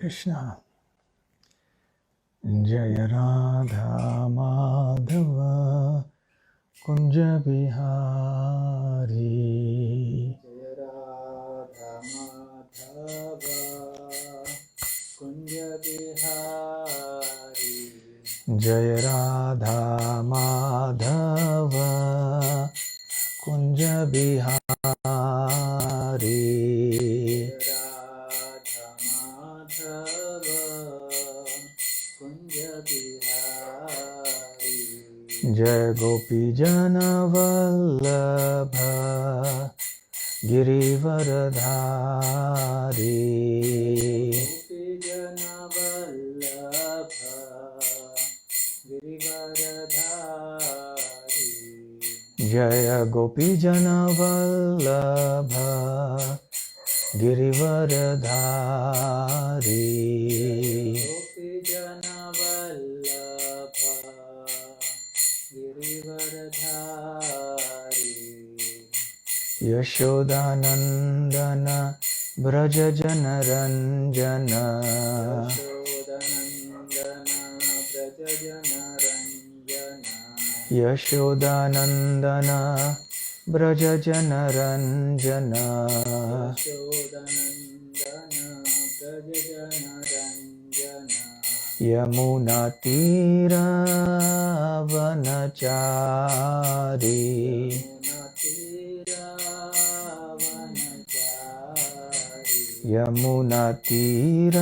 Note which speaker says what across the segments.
Speaker 1: कृष्णा। जय राधा माधव कुंज बिहारी।
Speaker 2: जय राधा माधव कुंज बिहारी।
Speaker 1: जय राधा माधव कुंज बिहारी।
Speaker 2: जय राधा माधव कुंज बिहारी।
Speaker 1: जय गोपी जन वल्लभ गिरिवरधारी।
Speaker 2: गोपी जन वल्लभ गिरिवरधारी।
Speaker 1: जय गोपी जन वल्लभ गिरिवरधारी।
Speaker 2: गोपी जन वल्लभ गिरिवरधारी।
Speaker 1: यशोदानंदन ब्रज जन रंजन।
Speaker 2: यशोदानंदन ब्रज जन रंजन।
Speaker 1: यशोदानंदन ब्रज जन रंजन।
Speaker 2: यशोदानंदन ब्रज जन रंजन।
Speaker 1: यमुना तीरावनचारी। यमुना तीरावनचारी।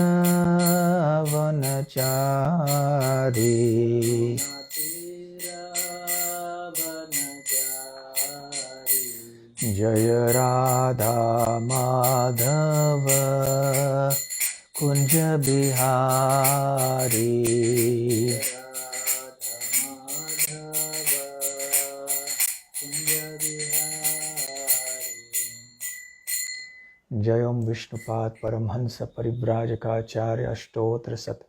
Speaker 1: जय राधा माधव कुंज बिहारी। जय ओम विष्णुपाद परमहंस परिव्राजकाचार्य अष्टोत्र सत।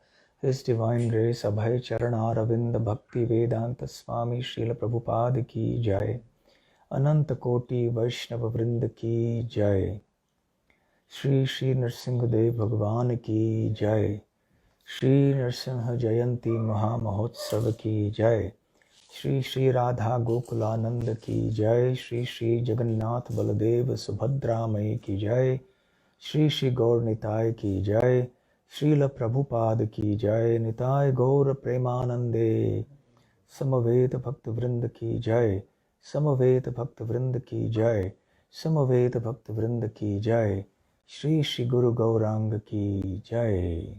Speaker 1: His Divine Grace अभय चरण अरविंद भक्ति वेदांत स्वामी श्रील प्रभुपाद की जय। अनंत कोटि वैष्णव वृंद की जय। श्री श्री नरसिंहदेव भगवान की जय। श्री नरसिंह जयंती महामहोत्सव की जय। श्री श्री राधा गोकुलानंद की जय। श्री श्री जगन्नाथ बलदेव सुभद्रा मई की जय। श्री श्री गौर निताय की जय। श्रील प्रभुपाद की जय। निताय गौर प्रेमानंदे। समवेत भक्त वृंद की जय। समवेत भक्त वृंद की जय। समवेत भक्त वृंद की जय। श्री श्री गुरु गौरांग की जय।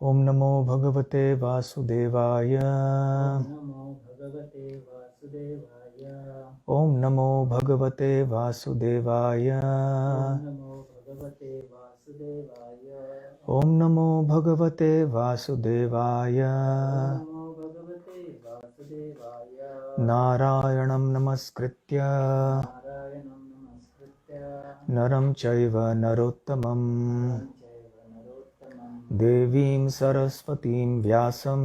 Speaker 1: ओम नमो भगवते वासुदेवाय।
Speaker 2: नमो भगवते वासुदेवाय।
Speaker 1: ओम नमो भगवते वासुदेवाय।
Speaker 2: नमो भगवते वासुदेवाय।
Speaker 1: ओम नमो भगवते वासुदेवाय।
Speaker 2: नमो भगवते वासुदेवाय।
Speaker 1: नारायणं नमस्कृत्य
Speaker 2: नारायणं नमस्कृत्य
Speaker 1: नरं चैव नरोत्तमं
Speaker 2: नरं चैव नरोत्तमं
Speaker 1: देवीं सरस्वतीं व्यासं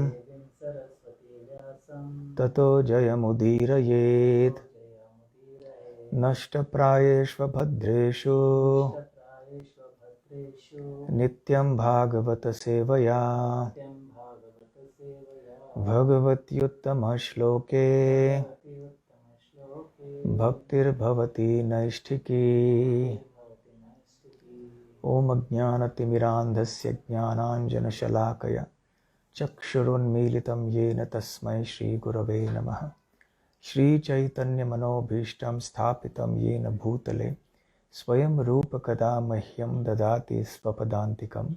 Speaker 2: देवीं सरस्वती व्यासं
Speaker 1: ततो जयमुदीरयेत्।
Speaker 2: जयमुदीरये।
Speaker 1: नष्टप्रायेष्व भद्रेषु
Speaker 2: नष्टप्रायेषु भद्रेषु
Speaker 1: नित्यं भागवत सेवया
Speaker 2: नित्यं भागवत सेवया।
Speaker 1: भगवत्युत्तमश्लोके
Speaker 2: भगवति उत्तमश्लोके
Speaker 1: भक्तिर्भवति नैष्ठिकी।
Speaker 2: भवति नैष्ठिकी।
Speaker 1: ॐ अज्ञानतिमिरान्धस्य ज्ञानाञ्जनशलाकया चक्षुरुन्मीलितं येन तस्मै श्रीगुरवे नमः। श्रीचैतन्यमनोभीष्टं स्थापितं येन भूतले स्वयं रूपकदा मह्यं ददाति स्वपदान्तिकं।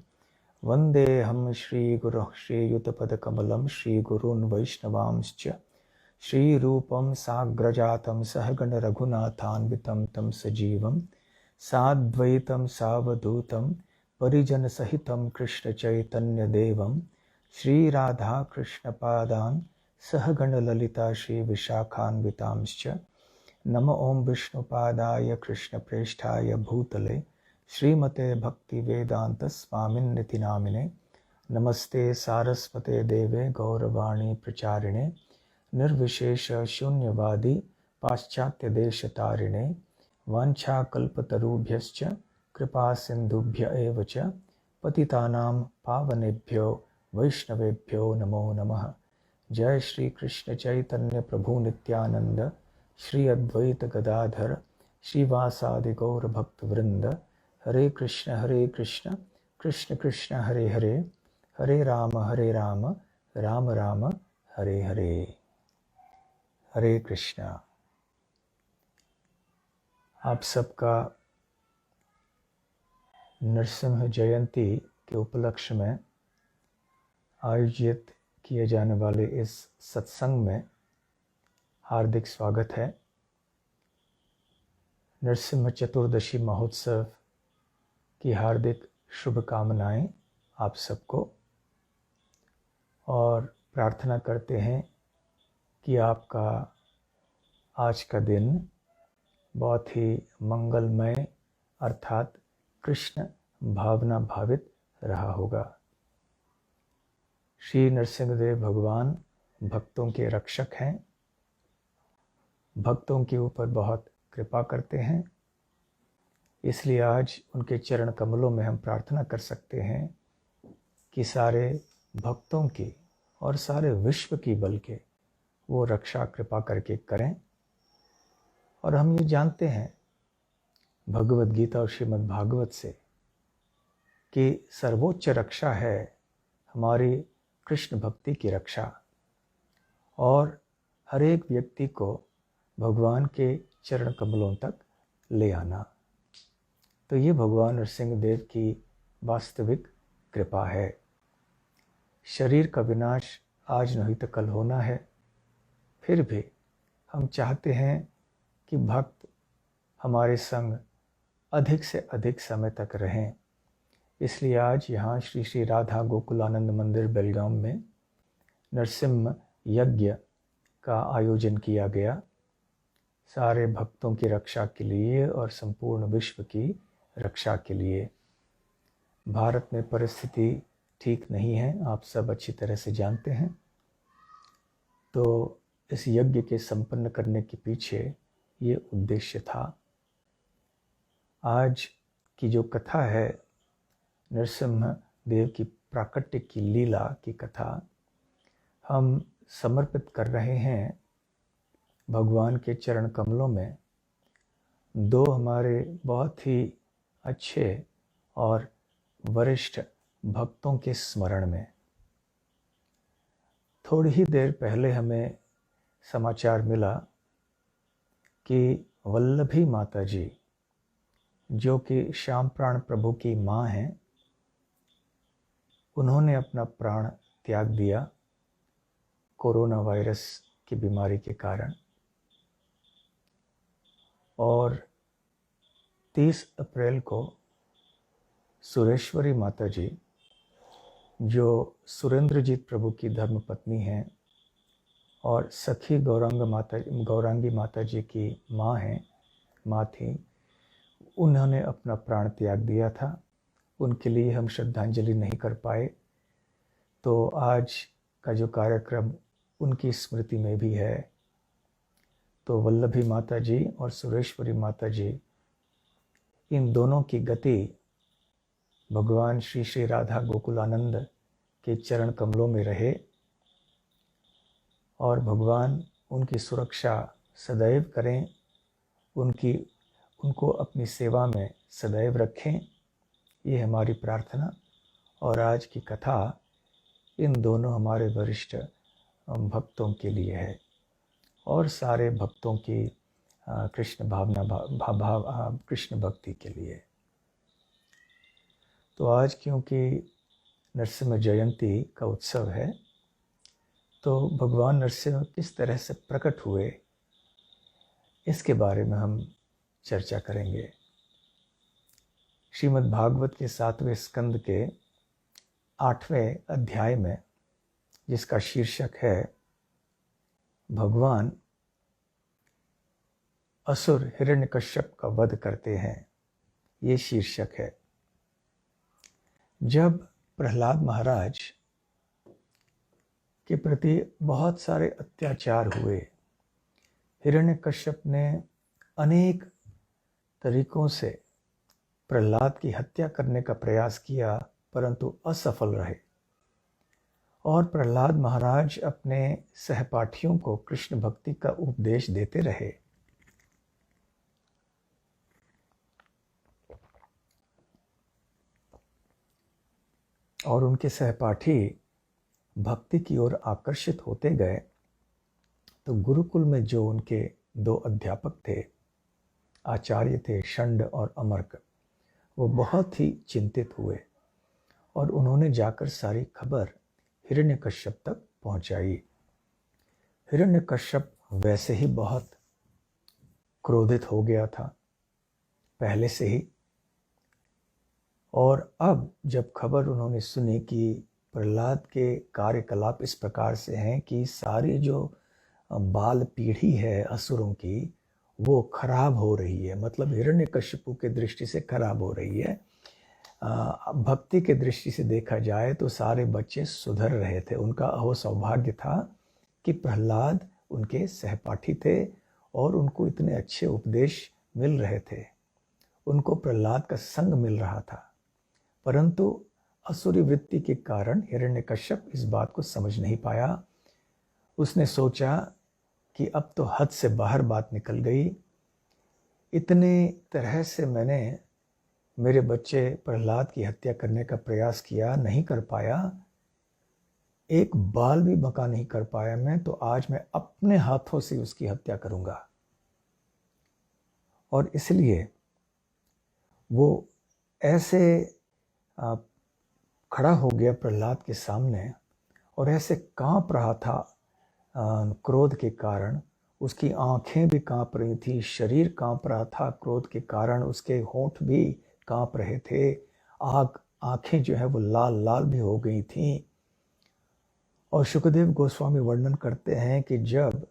Speaker 1: वन्देऽहं श्रीगुरुः श्रीयुतपदकमलं श्रीगुरून् वैष्णवांश्च श्रीरूपं साग्रजातं सहगणरघुनाथान्वितं तं सजीवं साद्वैतं सावधूतं परिजनसहितं कृष्णचैतन्यदेवं श्रीराधाकृष्णपादान् सहगणललिता श्रीविशाखान्वितांश्च। नमो ॐ विष्णुपादाय कृष्णप्रेष्ठाय भूतले श्रीमते भक्तिवेदान्तस्वामिन्निति नामिने। नमस्ते सारस्वते देवे गौरवाणी प्रचारिणे निर्विशेष शून्यवादी पाश्चात्यदेशतारिणे। वाञ्छाकल्पतरुभ्यश्च कृपा सिंधुभ्य एव च पतितानां पावनेभ्यो वैष्णवेभ्यो नमो नमः। जय श्री कृष्ण चैतन्य प्रभु नित्यानंद, श्री अद्वैत गदाधर श्रीवासादि गौर भक्त वृंद। हरे कृष्ण कृष्ण कृष्ण हरे हरे, हरे राम राम राम हरे हरे। हरे कृष्णा। आप सबका नरसिंह जयंती के उपलक्ष्य में आयोजित किए जाने वाले इस सत्संग में हार्दिक स्वागत है। नरसिंह चतुर्दशी महोत्सव की हार्दिक शुभकामनाएं आप सबको, और प्रार्थना करते हैं कि आपका आज का दिन बहुत ही मंगलमय अर्थात कृष्ण भावना भावित रहा होगा। श्री नरसिंहदेव भगवान भक्तों के रक्षक हैं, भक्तों के ऊपर बहुत कृपा करते हैं। इसलिए आज उनके चरण कमलों में हम प्रार्थना कर सकते हैं कि सारे भक्तों की और सारे विश्व की बल्कि वो रक्षा कृपा करके करें। और हम ये जानते हैं भगवद गीता और श्रीमद् भागवत से कि सर्वोच्च रक्षा है हमारी कृष्ण भक्ति की रक्षा, और हर एक व्यक्ति को भगवान के चरण कमलों तक ले आना। तो ये भगवान नरसिंहदेव की वास्तविक कृपा है। शरीर का विनाश आज नहीं तो कल होना है, फिर भी हम चाहते हैं कि भक्त हमारे संग अधिक से अधिक समय तक रहें। इसलिए आज यहाँ श्री श्री राधा गोकुलानंद मंदिर बेलगाम में नरसिम्हा यज्ञ का आयोजन किया गया, सारे भक्तों की रक्षा के लिए और संपूर्ण विश्व की रक्षा के लिए। भारत में परिस्थिति ठीक नहीं है, आप सब अच्छी तरह से जानते हैं। तो इस यज्ञ के संपन्न करने के पीछे ये उद्देश्य था। आज की जो कथा है नरसिम्हा देव की प्राकट्य की लीला की कथा, हम समर्पित कर रहे हैं भगवान के चरण कमलों में। दो हमारे बहुत ही अच्छे और वरिष्ठ भक्तों के स्मरण में। थोड़ी ही देर पहले हमें समाचार मिला कि वल्लभी माता जी, जो कि श्याम प्राण प्रभु की माँ हैं, उन्होंने अपना प्राण त्याग दिया कोरोना वायरस की बीमारी के कारण। और 30 अप्रैल को सुरेश्वरी माता जी, जो सुरेंद्रजीत प्रभु की धर्मपत्नी हैं और सखी गौरांगी माता जी की माँ थी, उन्होंने अपना प्राण त्याग दिया था। उनके लिए हम श्रद्धांजलि नहीं कर पाए, तो आज का जो कार्यक्रम उनकी स्मृति में भी है। तो वल्लभी माता जी और सुरेश्वरी माता जी, इन दोनों की गति भगवान श्री श्री राधा गोकुलानंद के चरण कमलों में रहे, और भगवान उनकी सुरक्षा सदैव करें, उनको अपनी सेवा में सदैव रखें, ये हमारी प्रार्थना। और आज की कथा इन दोनों हमारे वरिष्ठ भक्तों के लिए है और सारे भक्तों की कृष्ण भावना कृष्ण भक्ति के लिए। तो आज क्योंकि नरसिम्हा जयंती का उत्सव है, तो भगवान नरसिम्हा किस तरह से प्रकट हुए, इसके बारे में हम चर्चा करेंगे। श्रीमद् भागवत के 7वें स्कंद के 8वें अध्याय में, जिसका शीर्षक है भगवान असुर हिरण्यकश्यप का वध करते हैं, ये शीर्षक है। जब प्रहलाद महाराज के प्रति बहुत सारे अत्याचार हुए, हिरण्यकश्यप ने अनेक तरीकों से प्रहलाद की हत्या करने का प्रयास किया परंतु असफल रहे। और प्रहलाद महाराज अपने सहपाठियों को कृष्ण भक्ति का उपदेश देते रहे। और उनके सहपाठी भक्ति की ओर आकर्षित होते गए। तो गुरुकुल में जो उनके दो अध्यापक थे, आचार्य थे षंड और अमर्क, वो बहुत ही चिंतित हुए और उन्होंने जाकर सारी खबर हिरण्यकश्यप तक पहुंचाई। हिरण्यकश्यप वैसे ही बहुत क्रोधित हो गया था पहले से ही, और अब जब खबर उन्होंने सुनी कि प्रहलाद के कार्यकलाप इस प्रकार से हैं कि सारी जो बाल पीढ़ी है असुरों की वो खराब हो रही है, मतलब हिरण्यकश्यपु के दृष्टि से खराब हो रही है। भक्ति के दृष्टि से देखा जाए तो सारे बच्चे सुधर रहे थे। उनका अहो सौभाग्य था कि प्रहलाद उनके सहपाठी थे और उनको इतने अच्छे उपदेश मिल रहे थे, उनको प्रहलाद का संग मिल रहा था। परंतु असुरी वृत्ति के कारण हिरण्यकश्यप इस बात को समझ नहीं पाया। उसने सोचा कि अब तो हद से बाहर बात निकल गई, इतने तरह से मैंने मेरे बच्चे प्रहलाद की हत्या करने का प्रयास किया, नहीं कर पाया, एक बाल भी बका नहीं कर पाया मैं, तो आज मैं अपने हाथों से उसकी हत्या करूंगा। और इसलिए वो ऐसे खड़ा हो गया प्रहलाद के सामने और ऐसे कांप रहा था क्रोध के कारण। उसकी आंखें भी कांप रही थी, शरीर कांप रहा था क्रोध के कारण, उसके होंठ भी कांप रहे थे, आंखें जो है वो लाल लाल भी हो गई थीं। और शुकदेव गोस्वामी वर्णन करते हैं कि जब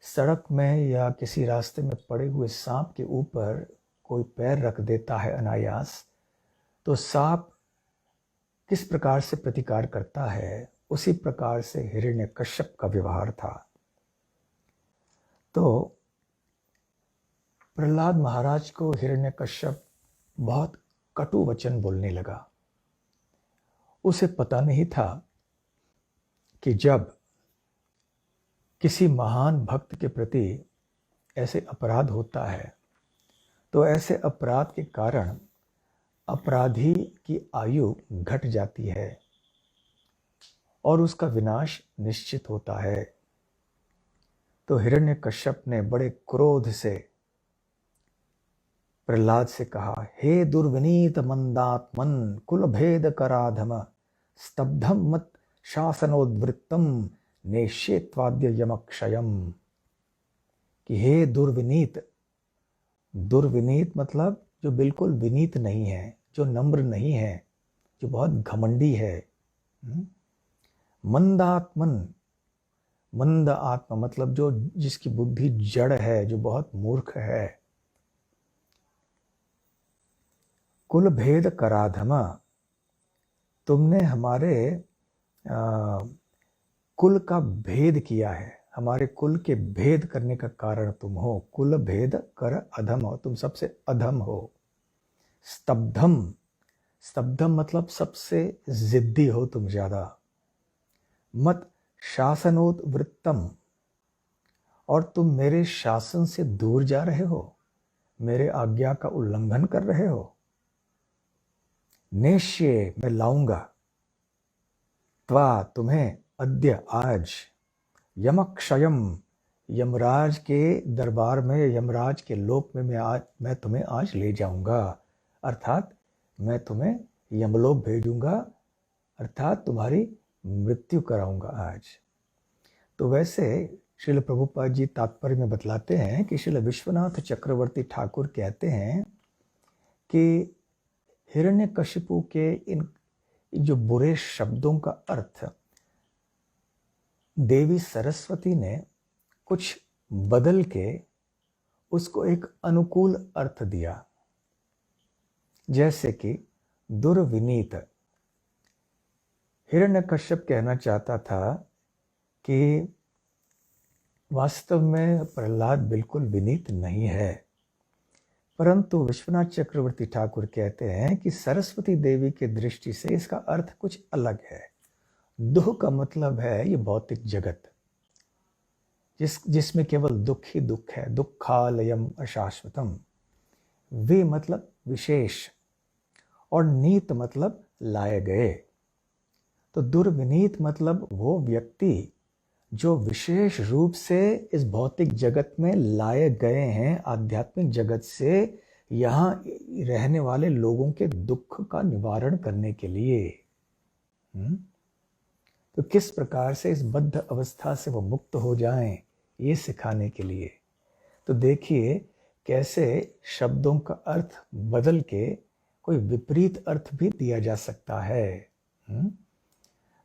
Speaker 1: सड़क में या किसी रास्ते में पड़े हुए सांप के ऊपर कोई पैर रख देता है अनायास, तो सांप किस प्रकार से प्रतिकार करता है, उसी प्रकार से हिरण्यकश्यप का व्यवहार था। तो प्रहलाद महाराज को हिरण्यकश्यप बहुत कटु वचन बोलने लगा। उसे पता नहीं था कि जब किसी महान भक्त के प्रति ऐसे अपराध होता है तो ऐसे अपराध के कारण अपराधी की आयु घट जाती है और उसका विनाश निश्चित होता है। तो हिरण्यकश्यप ने बड़े क्रोध से प्रहलाद से कहा, हे दुर्विनीत मंदात्मन कुल भेद कराधम स्तब्धम मत शासनोद्वृत्तम नेष्येत्वाद्य यमक्षयम। कि हे दुर्विनीत, दुर्विनीत मतलब जो बिल्कुल विनीत नहीं है, जो नम्र नहीं है, जो बहुत घमंडी है। मंदात्मन, मंद आत्मा मतलब जो जिसकी बुद्धि जड़ है, जो बहुत मूर्ख है। कुल भेद कराधमा, तुमने हमारे कुल का भेद किया है, हमारे कुल के भेद करने का कारण तुम हो। कुल भेद कर अधम हो, तुम सबसे अधम हो। स्तब्धम, स्तब्धम मतलब सबसे जिद्दी हो तुम ज्यादा। मत शासनोद्वृत्तम, और तुम मेरे शासन से दूर जा रहे हो, मेरे आज्ञा का उल्लंघन कर रहे हो। नेष्ये, मैं लाऊंगा, त्वा तुम्हें, अद्य आज, यमक्षयम, यमराज के दरबार में, यमराज के लोक में मैं तुम्हें आज ले जाऊंगा। अर्थात मैं तुम्हें यमलोक भेजूंगा, अर्थात तुम्हारी मृत्यु कराऊंगा आज। तो वैसे श्रील प्रभुपाद जी तात्पर्य में बतलाते हैं कि श्रील विश्वनाथ चक्रवर्ती ठाकुर कहते हैं कि हिरण्यकशिपु के इन जो बुरे शब्दों का अर्थ देवी सरस्वती ने कुछ बदल के उसको एक अनुकूल अर्थ दिया। जैसे कि दुर्विनीत, हिरण्यकश्यप कहना चाहता था कि वास्तव में प्रहलाद बिल्कुल विनीत नहीं है, परंतु विश्वनाथ चक्रवर्ती ठाकुर कहते हैं कि सरस्वती देवी की दृष्टि से इसका अर्थ कुछ अलग है। दुह का मतलब है ये भौतिक जगत, जिसमें केवल दुख ही दुख है, दुखालयम अशाश्वतम। वे मतलब विशेष, और नीत मतलब लाए गए। तो दुर्विनीत मतलब वो व्यक्ति जो विशेष रूप से इस भौतिक जगत में लाए गए हैं, आध्यात्मिक जगत से यहाँ रहने वाले लोगों के दुख का निवारण करने के लिए। तो किस प्रकार से इस बद्ध अवस्था से वो मुक्त हो जाएं, ये सिखाने के लिए। तो देखिए कैसे शब्दों का अर्थ बदल के कोई विपरीत अर्थ भी दिया जा सकता है।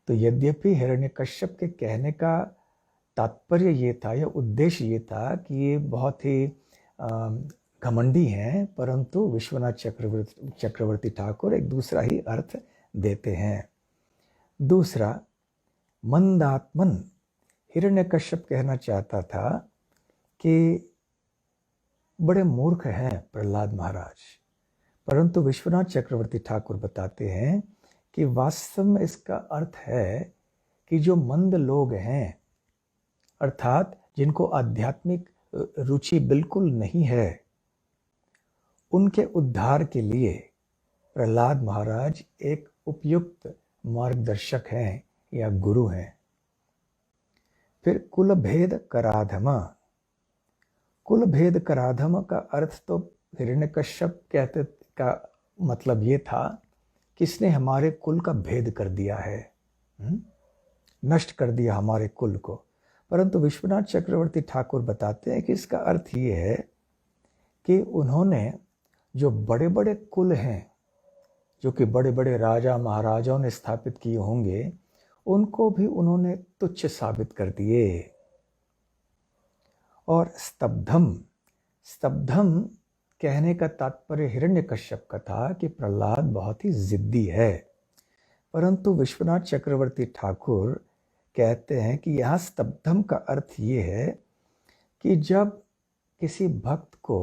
Speaker 1: तो यद्यपि हिरण्यकश्यप के कहने का तात्पर्य ये था, या उद्देश्य ये था कि ये बहुत ही घमंडी हैं, परंतु विश्वनाथ चक्रवर्ती ठाकुर एक दूसरा ही अर्थ देते हैं। दूसरा, मंदात्मन। हिरण्यकश्यप कहना चाहता था कि बड़े मूर्ख हैं प्रहलाद महाराज, परंतु विश्वनाथ चक्रवर्ती ठाकुर बताते हैं कि वास्तव में इसका अर्थ है कि जो मंद लोग हैं, अर्थात जिनको आध्यात्मिक रुचि बिल्कुल नहीं है, उनके उद्धार के लिए प्रहलाद महाराज एक उपयुक्त मार्गदर्शक हैं या गुरु हैं। फिर कुलभेद कराधम। कुलभेद कराधम का अर्थ तो हिरण्यकश्यप कहते का मतलब ये था कि इसने हमारे कुल का भेद कर दिया है, नष्ट कर दिया हमारे कुल को। परंतु विश्वनाथ चक्रवर्ती ठाकुर बताते हैं कि इसका अर्थ ये है कि उन्होंने जो बड़े बड़े कुल हैं, जो कि बड़े बड़े राजा महाराजाओं ने स्थापित किए होंगे, उनको भी उन्होंने तुच्छ साबित कर दिए। और स्तब्धम। स्तब्धम कहने का तात्पर्य हिरण्यकश्यप का था कि प्रहलाद बहुत ही जिद्दी है, परंतु विश्वनाथ चक्रवर्ती ठाकुर कहते हैं कि यहाँ स्तब्धम का अर्थ ये है कि जब किसी भक्त को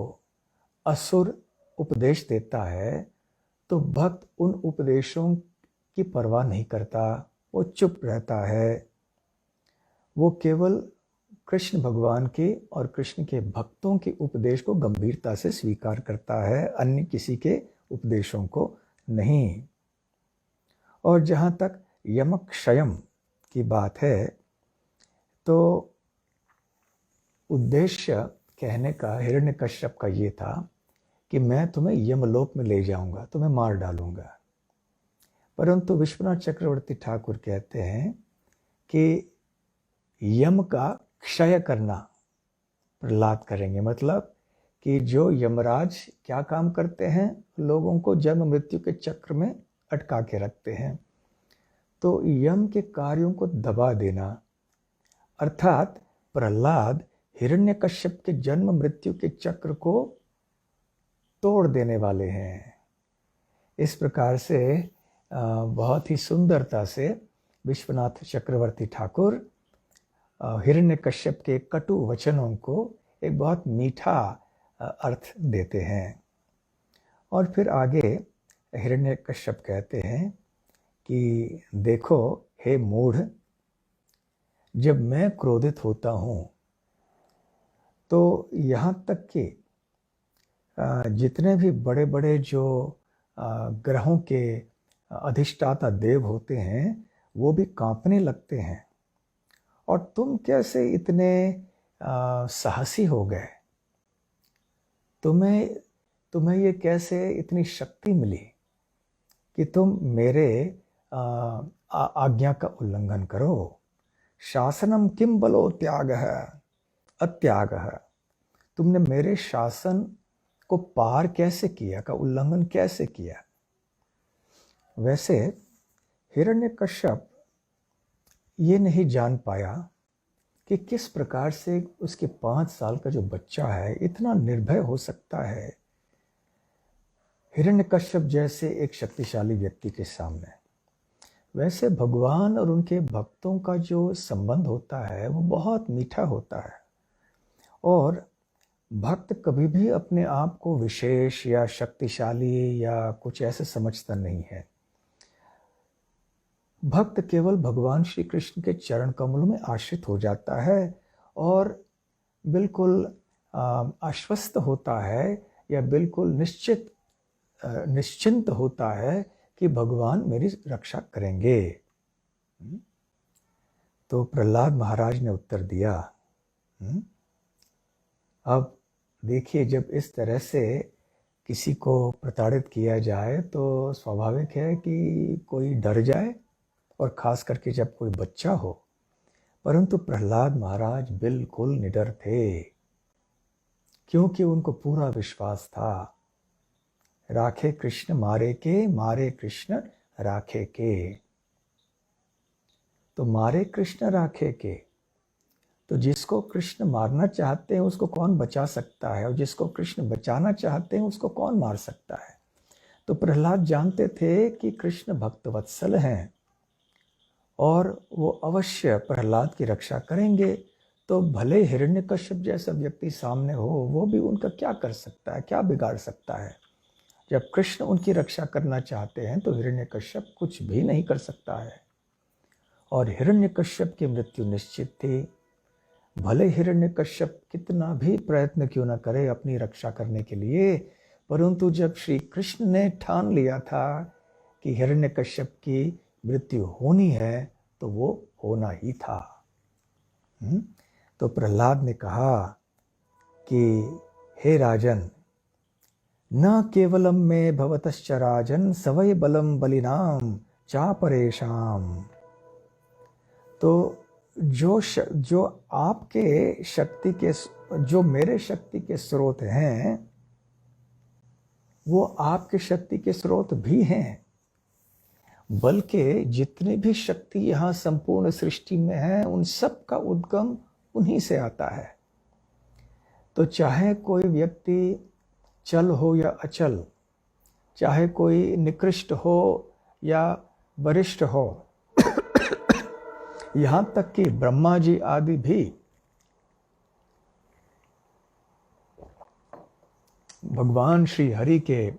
Speaker 1: असुर उपदेश देता है तो भक्त उन उपदेशों की परवाह नहीं करता, वो चुप रहता है। वो केवल कृष्ण भगवान के और कृष्ण के भक्तों के उपदेश को गंभीरता से स्वीकार करता है, अन्य किसी के उपदेशों को नहीं। और जहाँ तक यमक्षयम की बात है, तो उद्देश्य कहने का हिरण्यकश्यप का ये था कि मैं तुम्हें यमलोक में ले जाऊंगा, तुम्हें मार डालूंगा। परंतु विश्वनाथ चक्रवर्ती ठाकुर कहते हैं कि यम का क्षय करना प्रहलाद करेंगे, मतलब कि जो यमराज क्या काम करते हैं, लोगों को जन्म मृत्यु के चक्र में अटका के रखते हैं। तो यम के कार्यों को दबा देना, अर्थात प्रहलाद हिरण्यकश्यप के जन्म मृत्यु के चक्र को तोड़ देने वाले हैं। इस प्रकार से बहुत ही सुंदरता से विश्वनाथ चक्रवर्ती ठाकुर हिरण्यकश्यप के कटु वचनों को एक बहुत मीठा अर्थ देते हैं। और फिर आगे हिरण्यकश्यप कहते हैं कि देखो हे मूढ़, जब मैं क्रोधित होता हूँ तो यहाँ तक कि जितने भी बड़े बड़े जो ग्रहों के अधिष्ठाता देव होते हैं वो भी कांपने लगते हैं। और तुम कैसे इतने साहसी हो गए, तुम्हें ये कैसे इतनी शक्ति मिली कि तुम मेरे आज्ञा का उल्लंघन करो। शासनम किम बलो त्यागः अत्यागः, तुमने मेरे शासन को पार कैसे किया, का उल्लंघन कैसे किया। वैसे हिरण्यकश्यप ये नहीं जान पाया कि किस प्रकार से उसके 5 साल का जो बच्चा है इतना निर्भय हो सकता है हिरण्यकश्यप जैसे एक शक्तिशाली व्यक्ति के सामने। वैसे भगवान और उनके भक्तों का जो संबंध होता है वो बहुत मीठा होता है, और भक्त कभी भी अपने आप को विशेष या शक्तिशाली या कुछ ऐसे समझता नहीं है। भक्त केवल भगवान श्री कृष्ण के चरण कमलों में आश्रित हो जाता है और बिल्कुल आश्वस्त होता है या बिल्कुल निश्चिंत होता है कि भगवान मेरी रक्षा करेंगे। तो प्रहलाद महाराज ने उत्तर दिया। अब देखिए, जब इस तरह से किसी को प्रताड़ित किया जाए तो स्वाभाविक है कि कोई डर जाए, और खास करके जब कोई बच्चा हो। परंतु प्रहलाद महाराज बिल्कुल निडर थे, क्योंकि उनको पूरा विश्वास था, राखे कृष्ण मारे के, मारे कृष्ण राखे के। तो मारे कृष्ण राखे के, तो जिसको कृष्ण मारना चाहते हैं उसको कौन बचा सकता है, और जिसको कृष्ण बचाना चाहते हैं उसको कौन मार सकता है। तो प्रहलाद जानते थे कि कृष्ण भक्तवत्सल हैं और वो अवश्य प्रहलाद की रक्षा करेंगे। तो भले हिरण्यकश्यप जैसा व्यक्ति सामने हो, वो भी उनका क्या कर सकता है, क्या बिगाड़ सकता है। जब कृष्ण उनकी रक्षा करना चाहते हैं तो हिरण्यकश्यप कुछ भी नहीं कर सकता है। और हिरण्यकश्यप की मृत्यु निश्चित थी। भले हिरण्यकश्यप कितना भी प्रयत्न क्यों न करे अपनी रक्षा करने के लिए, परंतु जब श्री कृष्ण ने ठान लिया था कि हिरण्यकश्यप की मृत्यु होनी है, तो वो होना ही था। तो प्रहलाद ने कहा कि हे राजन, न केवलम में भवतश्च राजन सवै बलम बलिनाम चापरेशाम। तो जो आपके शक्ति के, जो मेरे शक्ति के स्रोत हैं, वो आपके शक्ति के स्रोत भी हैं। बल्कि जितनी भी शक्ति यहाँ संपूर्ण सृष्टि में है, उन सब का उद्गम उन्हीं से आता है। तो चाहे कोई व्यक्ति चल हो या अचल, चाहे कोई निकृष्ट हो या वरिष्ठ हो, यहाँ तक कि ब्रह्मा जी आदि भी भगवान श्री हरि के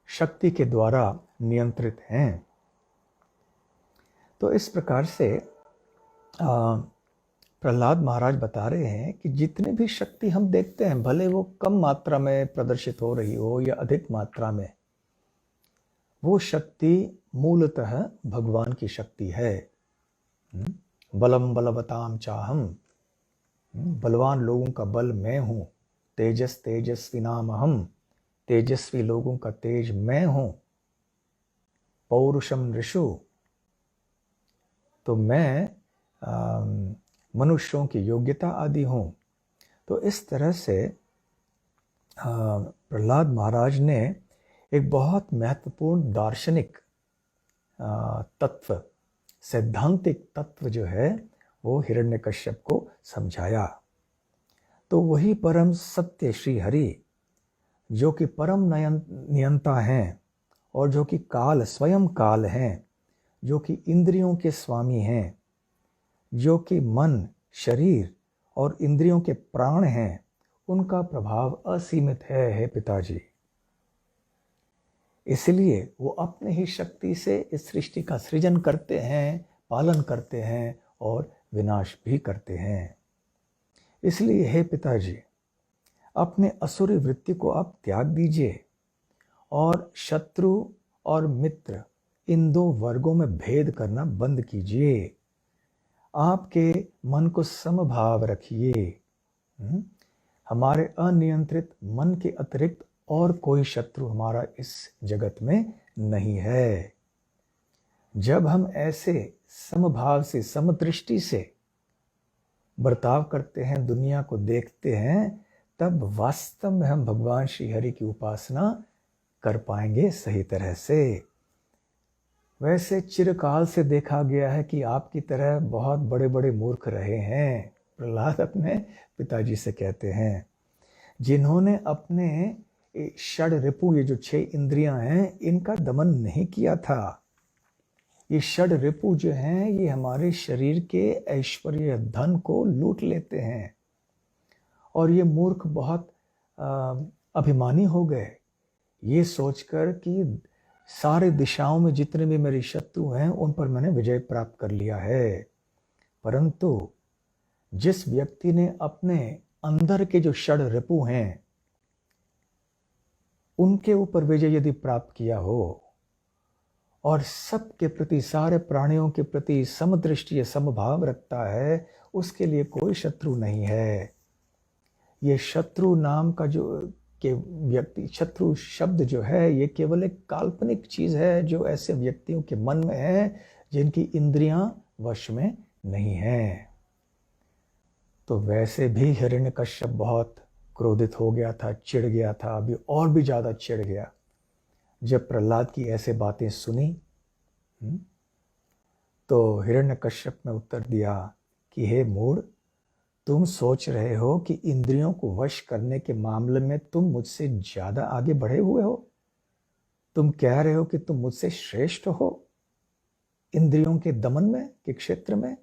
Speaker 1: शक्ति के द्वारा नियंत्रित हैं। तो इस प्रकार से प्रहलाद महाराज बता रहे हैं कि जितनी भी शक्ति हम देखते हैं, भले वो कम मात्रा में प्रदर्शित हो रही हो या अधिक मात्रा में, वो शक्ति मूलतः भगवान की शक्ति है। बलम बलवताम चाहम, बलवान लोगों का बल मैं हूँ। तेजस तेजस्वी नाम हम, तेजस्वी लोगों का तेज मैं हूँ। पौरुषम ऋषु, तो मैं मनुष्यों की योग्यता आदि हूँ। तो इस तरह से प्रहलाद महाराज ने एक बहुत महत्वपूर्ण दार्शनिक तत्व, सैद्धांतिक तत्व जो है वो हिरण्यकश्यप को समझाया। तो वही परम सत्य श्री हरि, जो कि परम नियंता हैं और जो कि काल स्वयं काल हैं, जो कि इंद्रियों के स्वामी हैं, जो कि मन, शरीर और इंद्रियों के प्राण हैं, उनका प्रभाव असीमित है, हे पिताजी। इसलिए वो अपने ही शक्ति से इस सृष्टि का सृजन करते हैं, पालन करते हैं और विनाश भी करते हैं। इसलिए हे पिताजी, अपने असुरी वृत्ति को आप त्याग दीजिए और शत्रु और मित्र, इन दो वर्गों में भेद करना बंद कीजिए। आपके मन को समभाव रखिए। हमारे अनियंत्रित मन के अतिरिक्त और कोई शत्रु हमारा इस जगत में नहीं है। जब हम ऐसे समभाव से, समदृष्टि से बर्ताव करते हैं, दुनिया को देखते हैं, तब वास्तव में हम भगवान श्री हरि की उपासना कर पाएंगे सही तरह से। वैसे चिरकाल से देखा गया है कि आपकी तरह बहुत बड़े बड़े मूर्ख रहे हैं, प्रहलाद अपने पिताजी से कहते हैं, जिन्होंने अपने षड रिपु, ये जो 6 इंद्रियां हैं, इनका दमन नहीं किया था। ये षड रिपु जो हैं, ये हमारे शरीर के ऐश्वर्य धन को लूट लेते हैं। और ये मूर्ख बहुत अभिमानी हो गए, ये सोचकर कि सारे दिशाओं में जितने भी मेरे शत्रु हैं उन पर मैंने विजय प्राप्त कर लिया है। परंतु जिस व्यक्ति ने अपने अंदर के जो षड रिपु हैं उनके ऊपर विजय यदि प्राप्त किया हो और सबके प्रति, सारे प्राणियों के प्रति समदृष्टि समभाव रखता है, उसके लिए कोई शत्रु नहीं है। ये शत्रु नाम का जो के व्यक्ति, शत्रु शब्द जो है ये केवल एक काल्पनिक चीज है जो ऐसे व्यक्तियों के मन में है जिनकी इंद्रियां वश में नहीं है। तो वैसे भी हिरण्यकश्यप बहुत क्रोधित हो गया था, चिढ़ गया था, अभी और भी ज्यादा चिढ़ गया जब प्रहलाद की ऐसे बातें सुनी। तो हिरण्यकश्यप ने उत्तर दिया कि हे मूढ़, तुम सोच रहे हो कि इंद्रियों को वश करने के मामले में तुम मुझसे ज्यादा आगे बढ़े हुए हो। तुम कह रहे हो कि तुम मुझसे श्रेष्ठ हो इंद्रियों के दमन में के क्षेत्र में।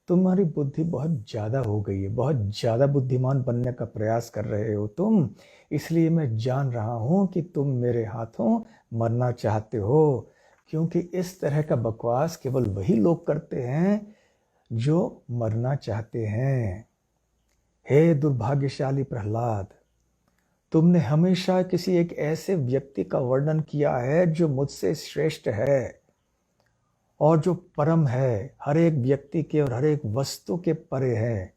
Speaker 1: तुम्हारी बुद्धि बहुत ज्यादा हो गई है, बहुत ज्यादा बुद्धिमान बनने का प्रयास कर रहे हो तुम। इसलिए मैं जान रहा हूं कि तुम मेरे हाथों मरना चाहते हो, क्योंकि इस तरह का बकवास केवल वही लोग करते हैं जो मरना चाहते हैं। हे दुर्भाग्यशाली प्रहलाद, तुमने हमेशा किसी एक ऐसे व्यक्ति का वर्णन किया है जो मुझसे श्रेष्ठ है और जो परम है, हर एक व्यक्ति के और हर एक वस्तु के परे है,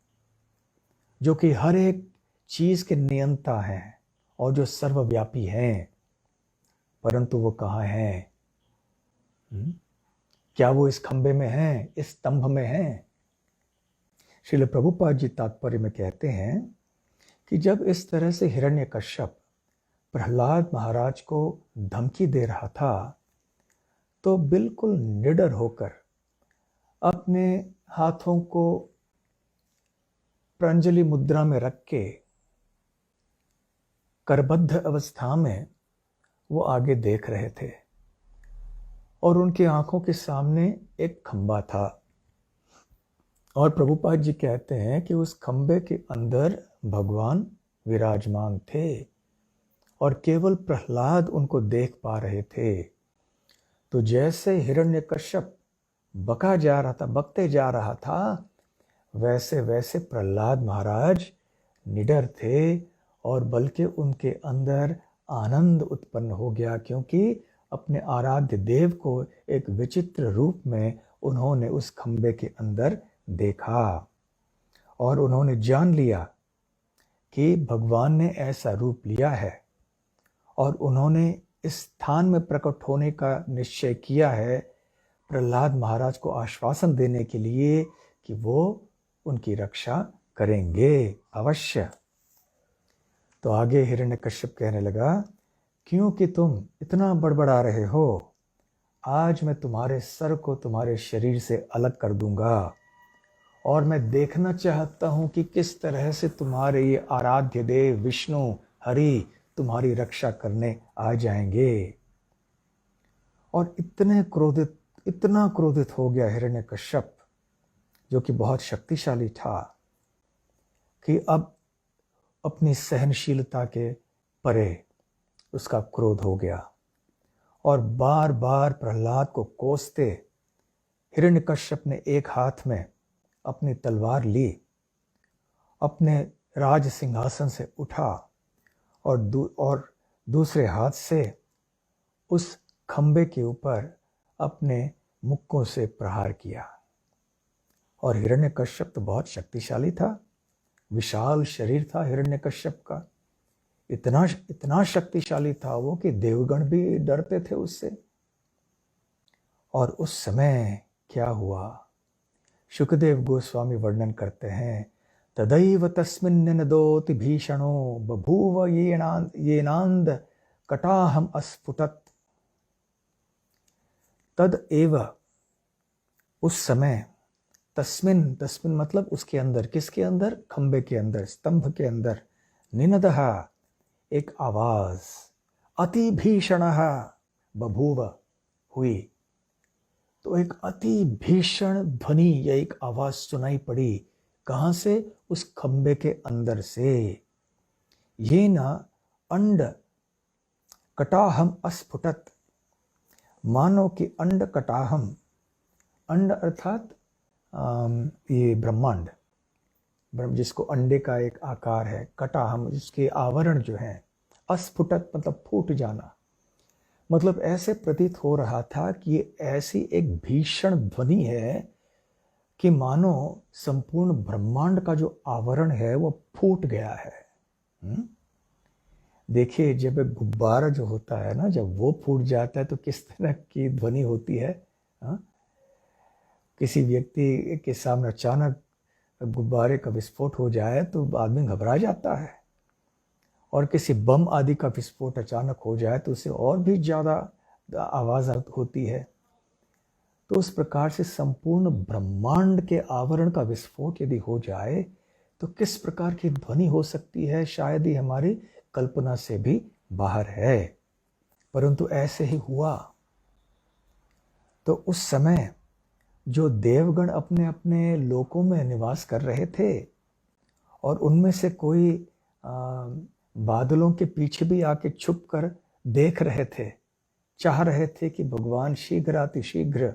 Speaker 1: जो कि हर एक चीज के नियंता हैं और जो सर्वव्यापी हैं। परंतु वो कहाँ हैं? क्या वो इस खंबे में हैं, इस स्तंभ में हैं? श्रील प्रभुपाद जी तात्पर्य में कहते हैं कि जब इस तरह से हिरण्यकश्यप प्रहलाद महाराज को धमकी दे रहा था तो बिल्कुल निडर होकर अपने हाथों को प्रांजलि मुद्रा में रख के करबद्ध अवस्था में वो आगे देख रहे थे और उनकी आंखों के सामने एक खंबा था। और प्रभुपाद जी कहते हैं कि उस खंबे के अंदर भगवान विराजमान थे और केवल प्रहलाद उनको देख पा रहे थे। तो जैसे हिरण्यकश्यप बकते जा रहा था, वैसे वैसे प्रहलाद महाराज निडर थे और बल्कि उनके अंदर आनंद उत्पन्न हो गया, क्योंकि अपने आराध्य देव को एक विचित्र रूप में उन्होंने उस खंबे के अंदर देखा और उन्होंने जान लिया कि भगवान ने ऐसा रूप लिया है और उन्होंने इस स्थान में प्रकट होने का निश्चय किया है प्रहलाद महाराज को आश्वासन देने के लिए कि वो उनकी रक्षा करेंगे अवश्य। तो आगे हिरण्यकश्यप कहने लगा, क्योंकि तुम इतना बड़बड़ा रहे हो, आज मैं तुम्हारे सर को तुम्हारे शरीर से अलग कर दूंगा और मैं देखना चाहता हूं कि किस तरह से तुम्हारे ये आराध्य देव विष्णु हरि तुम्हारी रक्षा करने आ जाएंगे। और इतना क्रोधित हो गया हिरण्यकश्यप, जो कि बहुत शक्तिशाली था, कि अब अपनी सहनशीलता के परे उसका क्रोध हो गया और बार बार प्रहलाद को कोसते हिरण्यकश्यप ने एक हाथ में अपनी तलवार ली, अपने राज सिंहासन से उठा और दूसरे हाथ से उस खंबे के ऊपर अपने मुक्कों से प्रहार किया। और हिरण्यकश्यप तो बहुत शक्तिशाली था, विशाल शरीर था हिरण्यकश्यप का, इतना शक्तिशाली था वो कि देवगण भी डरते थे उससे। और उस समय क्या हुआ, शुकदेव गोस्वामी वर्णन करते हैं, तदैव तस्मिन्नदोति भीषणो बभूव येनांद कटाहम अस्फुटत। तदैव उस समय, तस्मिन मतलब उसके अंदर, किसके अंदर? खंबे के अंदर, स्तंभ के अंदर, निनदहा एक आवाज, अति भीषणः बभूव हुई। तो एक अति भीषण ध्वनि या एक आवाज सुनाई पड़ी। कहां से? उस खंबे के अंदर से। ये न अंड कटाहम अस्फुटत, मानो कि अंड कटाहम, अंड अर्थात ये ब्रह्मांड, जिसको अंडे का एक आकार है, कटाहम जिसके आवरण जो है, अस्फुटत मतलब फूट जाना, मतलब ऐसे प्रतीत हो रहा था कि ये ऐसी एक भीषण ध्वनि है कि मानो संपूर्ण ब्रह्मांड का जो आवरण है वो फूट गया है। देखिए, जब एक गुब्बारा जो होता है ना, जब वो फूट जाता है तो किस तरह की ध्वनि होती है। किसी व्यक्ति के सामने अचानक गुब्बारे का विस्फोट हो जाए तो आदमी घबरा जाता है, और किसी बम आदि का विस्फोट अचानक हो जाए तो उससे और भी ज़्यादा आवाज़ होती है। तो उस प्रकार से संपूर्ण ब्रह्मांड के आवरण का विस्फोट यदि हो जाए तो किस प्रकार की ध्वनि हो सकती है, शायद ही हमारी कल्पना से भी बाहर है। परंतु ऐसे ही हुआ। तो उस समय जो देवगण अपने अपने लोकों में निवास कर रहे थे, और उनमें से कोई बादलों के पीछे भी आके छुप कर देख रहे थे, चाह रहे थे कि भगवान शीघ्र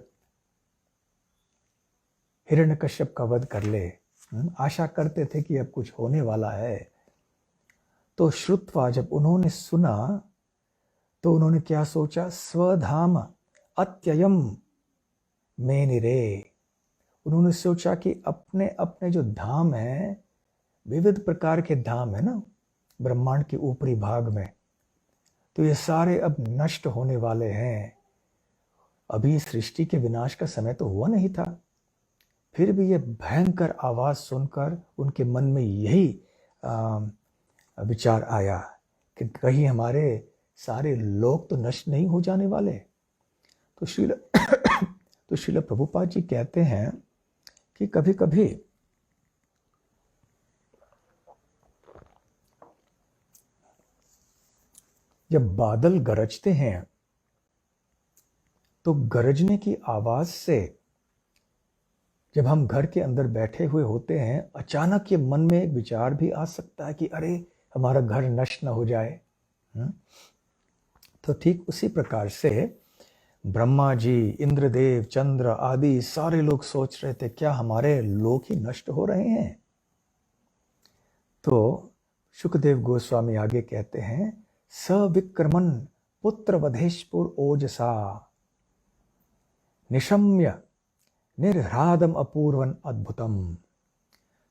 Speaker 1: हिरण्यकश्यप का वध कर ले, आशा करते थे कि अब कुछ होने वाला है। तो श्रुत्वा, जब उन्होंने सुना तो उन्होंने क्या सोचा, स्वधाम अत्ययम मेनिरे, उन्होंने सोचा कि अपने अपने जो धाम है, विविध प्रकार के धाम है ना ब्रह्मांड के ऊपरी भाग में, तो ये सारे अब नष्ट होने वाले हैं। अभी सृष्टि के विनाश का समय तो हुआ नहीं था, फिर भी ये भयंकर आवाज सुनकर उनके मन में यही विचार आया कि कहीं हमारे सारे लोग तो नष्ट नहीं हो जाने वाले। तो श्रील प्रभुपाद जी कहते हैं कि कभी कभी जब बादल गरजते हैं तो गरजने की आवाज से जब हम घर के अंदर बैठे हुए होते हैं, अचानक ये मन में एक विचार भी आ सकता है कि अरे हमारा घर नष्ट न हो जाए। तो ठीक उसी प्रकार से ब्रह्मा जी, इंद्रदेव, चंद्र आदि सारे लोग सोच रहे थे क्या हमारे लोक ही नष्ट हो रहे हैं। तो शुकदेव गोस्वामी आगे कहते हैं, सविक्रमन पुत्र वधेशपुर ओजसा निशम्य निर्ह्रादम अपूर्वन अद्भुतम।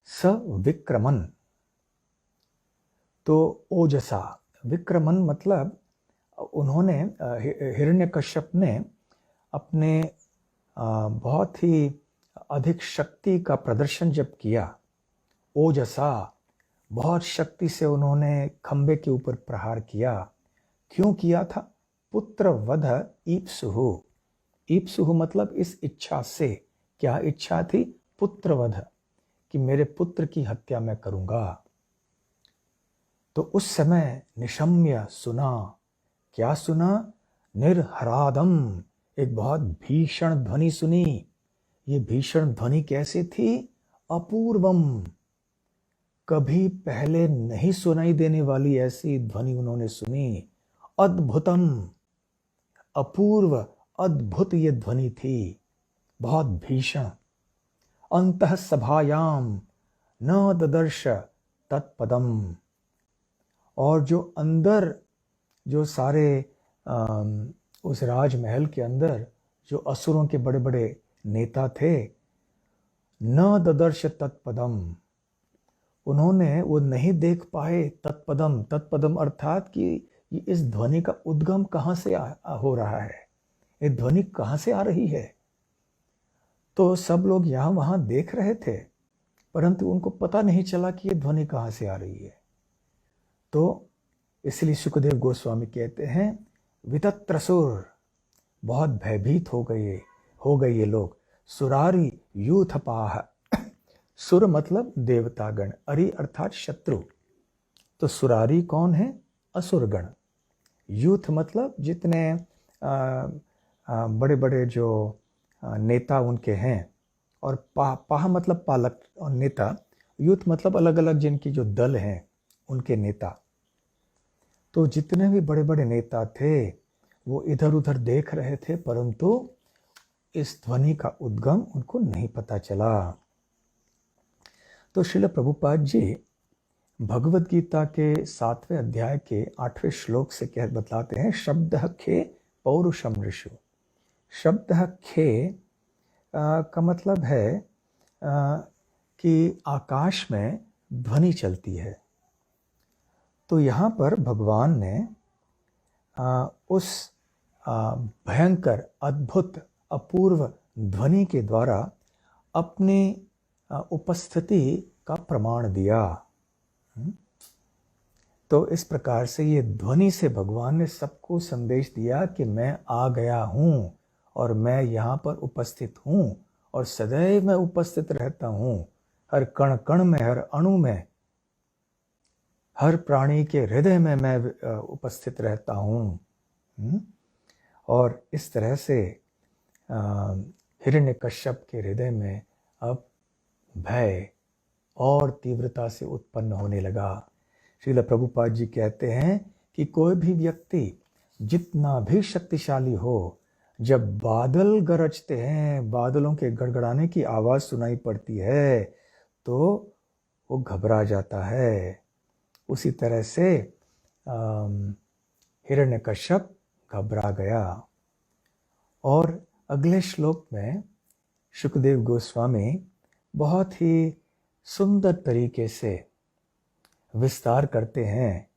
Speaker 1: सविक्रमन, तो ओजसा, विक्रमन मतलब उन्होंने हिरण्यकश्यप ने अपने बहुत ही अधिक शक्ति का प्रदर्शन जब किया, ओजसा, बहुत शक्ति से उन्होंने खंबे के ऊपर प्रहार किया। क्यों किया था? पुत्र वध ईप्सुहु, ईप्सुहु मतलब इस इच्छा से। क्या इच्छा थी? पुत्र वध, कि मेरे पुत्र की हत्या मैं करूंगा। तो उस समय निशम्य सुना, क्या सुना? निर्हरादम, एक बहुत भीषण ध्वनि सुनी। ये भीषण ध्वनि कैसे थी? अपूर्वम, कभी पहले नहीं सुनाई देने वाली ऐसी ध्वनि उन्होंने सुनी। अद्भुतम, अपूर्व अद्भुत ये ध्वनि थी, बहुत भीषण। अंतः सभायाम न ददर्श तत्पदम, और जो अंदर जो सारे उस राजमहल के अंदर जो असुरों के बड़े बड़े नेता थे, न ददर्श तत्पदम, उन्होंने वो नहीं देख पाए तत्पदम। तत्पदम अर्थात कि इस ध्वनि का उद्गम कहाँ से हो रहा है, ये ध्वनि कहाँ से आ रही है। तो सब लोग यहाँ वहाँ देख रहे थे, परंतु उनको पता नहीं चला कि ये ध्वनि कहाँ से आ रही है। तो इसलिए सुखदेव गोस्वामी कहते हैं, वितत्रसुर, बहुत भयभीत हो गए ये लोग। सुरारी यूथपाह, सुर मतलब देवतागण, अरि अर्थात शत्रु। तो सुरारी कौन है? असुरगण। यूथ मतलब जितने बड़े बड़े जो नेता उनके हैं, और पाह मतलब पालक और नेता। यूथ मतलब अलग अलग जिनकी जो दल हैं उनके नेता। तो जितने भी बड़े बड़े नेता थे वो इधर उधर देख रहे थे, परंतु इस ध्वनि का उद्गम उनको नहीं पता चला। तो श्रील प्रभुपाद जी भगवद गीता के 7वें अध्याय के 8वें श्लोक से कह बतलाते हैं, शब्द खे पौरुषम ऋषु। शब्द खे का मतलब है कि आकाश में ध्वनि चलती है। तो यहाँ पर भगवान ने उस भयंकर अद्भुत अपूर्व ध्वनि के द्वारा अपनी उपस्थिति का प्रमाण दिया। तो इस प्रकार से ये ध्वनि से भगवान ने सबको संदेश दिया कि मैं आ गया हूँ और मैं यहाँ पर उपस्थित हूँ और सदैव मैं उपस्थित रहता हूँ, हर कण कण में, हर अणु में, हर प्राणी के हृदय में मैं उपस्थित रहता हूँ। और इस तरह से हिरण्यकश्यप के हृदय में अब भय और तीव्रता से उत्पन्न होने लगा। श्रील प्रभुपाद जी कहते हैं कि कोई भी व्यक्ति जितना भी शक्तिशाली हो, जब बादल गरजते हैं, बादलों के गड़गड़ाने की आवाज़ सुनाई पड़ती है तो वो घबरा जाता है। उसी तरह से हिरण्यकश्यप घबरा गया। और अगले श्लोक में शुकदेव गोस्वामी बहुत ही सुंदर तरीके से विस्तार करते हैं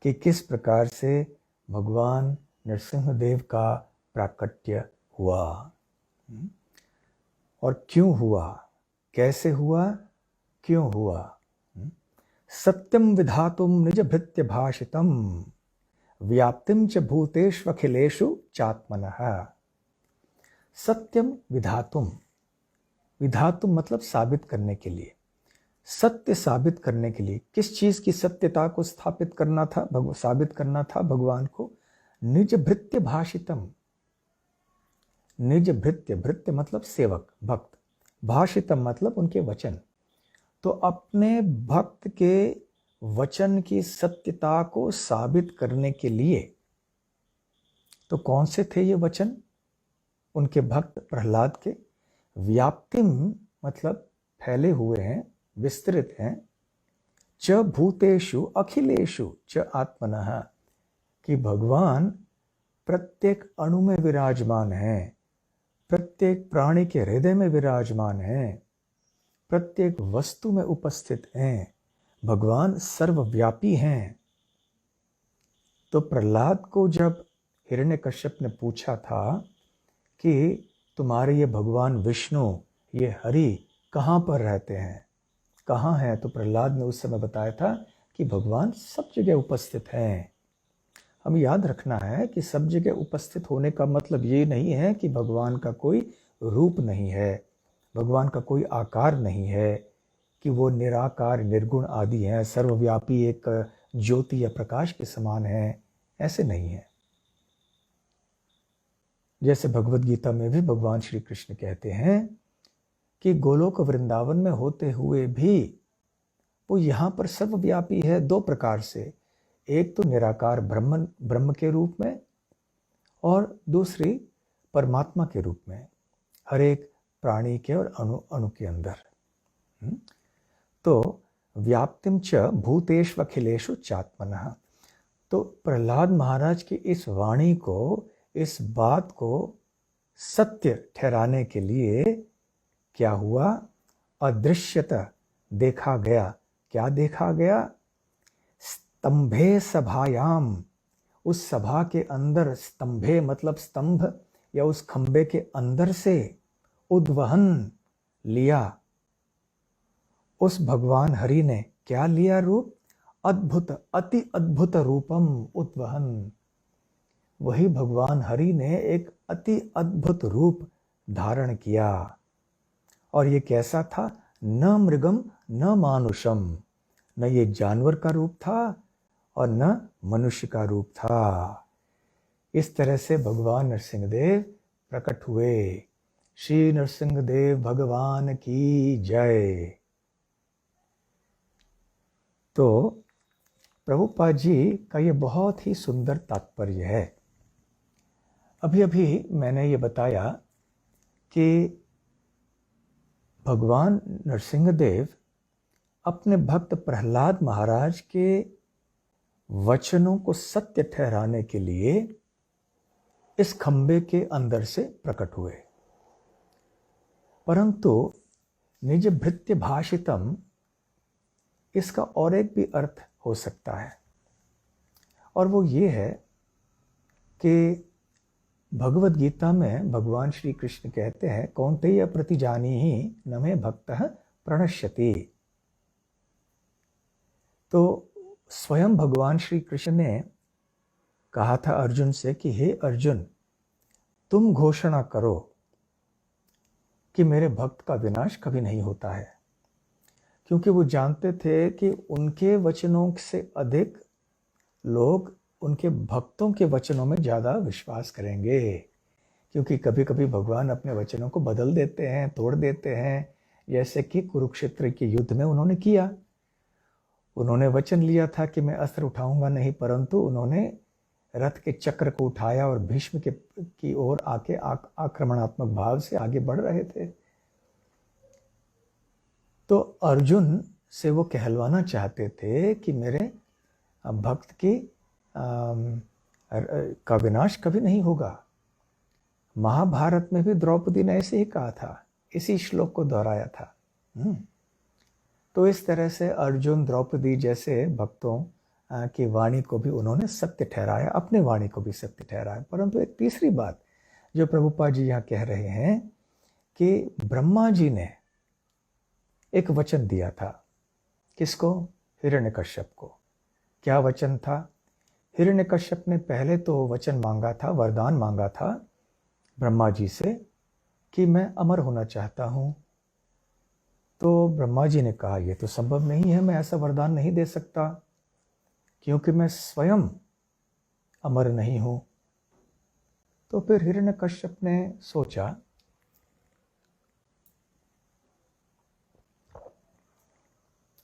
Speaker 1: कि किस प्रकार से भगवान नरसिंहदेव का प्राकट्य हुआ और क्यों हुआ, कैसे हुआ, क्यों हुआ। सत्यम विधातुम निज भृत्य भाषितम व्याप्तिम च भूतेष्वखिलेषु चात्मनः। सत्यम विधातुम, विधातुम मतलब साबित करने के लिए, सत्य साबित करने के लिए। किस चीज की सत्यता को स्थापित करना था, साबित करना था भगवान को। निज भृत्य भाषितम, निज भृत्य, भृत्य मतलब सेवक, भक्त, भाषितम मतलब उनके वचन। तो अपने भक्त के वचन की सत्यता को साबित करने के लिए, तो कौन से थे ये वचन उनके भक्त प्रहलाद के। व्याप्तिम मतलब फैले हुए हैं, विस्तृत हैं। च भूतेषु अखिलेषु च आत्मनः, कि भगवान प्रत्येक अणु में विराजमान हैं, प्रत्येक प्राणी के हृदय में विराजमान हैं, प्रत्येक वस्तु में उपस्थित हैं। भगवान सर्वव्यापी हैं। तो प्रहलाद को जब हिरण्यकश्यप ने पूछा था कि तुम्हारे ये भगवान विष्णु, ये हरि कहाँ पर रहते हैं, कहाँ हैं, तो प्रहलाद ने उस समय बताया था कि भगवान सब जगह उपस्थित हैं। हमें याद रखना है कि सब जगह उपस्थित होने का मतलब ये नहीं है कि भगवान का कोई रूप नहीं है, भगवान का कोई आकार नहीं है, कि वो निराकार निर्गुण आदि हैं, सर्वव्यापी एक ज्योति या प्रकाश के समान हैं, ऐसे नहीं है। जैसे भगवद गीता में भी भगवान श्री कृष्ण कहते हैं कि गोलोक वृंदावन में होते हुए भी वो यहाँ पर सर्वव्यापी है दो प्रकार से। एक तो निराकार ब्रह्म के रूप में और दूसरी परमात्मा के रूप में, हर एक प्राणी के और अणु के अंदर। तो व्याप्तिम च भूतेष्वखिलेषु चात्मनः। तो प्रहलाद महाराज की इस वाणी को, इस बात को सत्य ठहराने के लिए क्या हुआ, अदृश्यता देखा गया। क्या देखा गया, स्तंभे सभायाम, उस सभा के अंदर, स्तंभे मतलब स्तंभ या उस खंबे के अंदर से उद्वहन लिया। उस भगवान हरि ने क्या लिया रूप, अद्भुत, अति अद्भुत रूपम उद्वहन। वही भगवान हरि ने एक अति अद्भुत रूप धारण किया। और ये कैसा था, न मृगम न मानुषम, न ये जानवर का रूप था और न मनुष्य का रूप था। इस तरह से भगवान नरसिंहदेव प्रकट हुए। श्री नरसिंहदेव भगवान की जय। तो प्रभुपाद जी का ये बहुत ही सुंदर तात्पर्य है। अभी अभी मैंने ये बताया कि भगवान नरसिंहदेव अपने भक्त प्रहलाद महाराज के वचनों को सत्य ठहराने के लिए इस खंबे के अंदर से प्रकट हुए, परंतु निज भृत्य भाषितम, इसका और एक भी अर्थ हो सकता है, और वो ये है कि भगवद गीता में भगवान श्री कृष्ण कहते हैं, कौन्तेय प्रतिजानीहि न मे भक्तः प्रणश्यति। तो स्वयं भगवान श्री कृष्ण ने कहा था अर्जुन से कि हे अर्जुन, तुम घोषणा करो कि मेरे भक्त का विनाश कभी नहीं होता है, क्योंकि वो जानते थे कि उनके वचनों से अधिक लोग उनके भक्तों के वचनों में ज़्यादा विश्वास करेंगे, क्योंकि कभी कभी भगवान अपने वचनों को बदल देते हैं, तोड़ देते हैं, जैसे कि कुरुक्षेत्र के युद्ध में उन्होंने किया। उन्होंने वचन लिया था कि मैं अस्त्र उठाऊंगा नहीं, परंतु उन्होंने रथ के चक्र को उठाया और भीष्म की ओर आके आक्रमणात्मक भाव से आगे बढ़ रहे थे। तो अर्जुन से वो कहलवाना चाहते थे कि मेरे भक्त की का विनाश कभी नहीं होगा। महाभारत में भी द्रौपदी ने ऐसे ही कहा था, इसी श्लोक को दोहराया था। तो इस तरह से अर्जुन द्रौपदी जैसे भक्तों की वाणी को भी उन्होंने सत्य ठहराया, अपने वाणी को भी सत्य ठहराया। परंतु एक तीसरी बात जो प्रभुपाद जी यहाँ कह रहे हैं कि ब्रह्मा जी ने एक वचन दिया था। किसको? हिरण्यकश्यप को। क्या वचन था? हिरण्यकश्यप ने पहले तो वचन मांगा था, वरदान मांगा था ब्रह्मा जी से कि मैं अमर होना चाहता हूँ। तो ब्रह्मा जी ने कहा यह तो संभव नहीं है, मैं ऐसा वरदान नहीं दे सकता, क्योंकि मैं स्वयं अमर नहीं हूँ। तो फिर हिरण्यकश्यप ने सोचा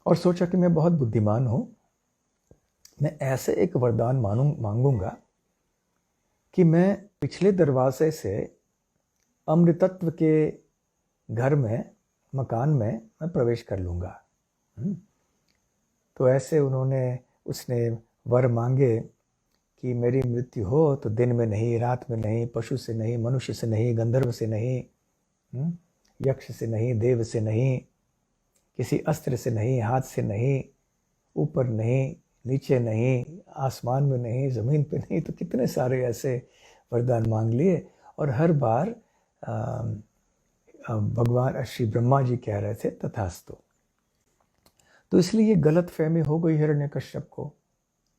Speaker 1: और सोचा कि मैं बहुत बुद्धिमान हूँ, मैं ऐसे एक वरदान मांगूंगा कि मैं पिछले दरवाजे से अमृतत्व के घर में, मकान में मैं प्रवेश कर लूँगा। तो ऐसे उसने वर मांगे कि मेरी मृत्यु हो तो दिन में नहीं, रात में नहीं, पशु से नहीं, मनुष्य से नहीं, गंधर्व से नहीं, यक्ष से नहीं, देव से नहीं, किसी अस्त्र से नहीं, हाथ से नहीं, ऊपर नहीं, नीचे नहीं, आसमान में नहीं, ज़मीन पे नहीं। तो कितने सारे ऐसे वरदान मांग लिए और हर बार भगवान श्री ब्रह्मा जी कह रहे थे तथास्तु। तो इसलिए ये गलत फहमी हो गई हिरण्यकश्यप को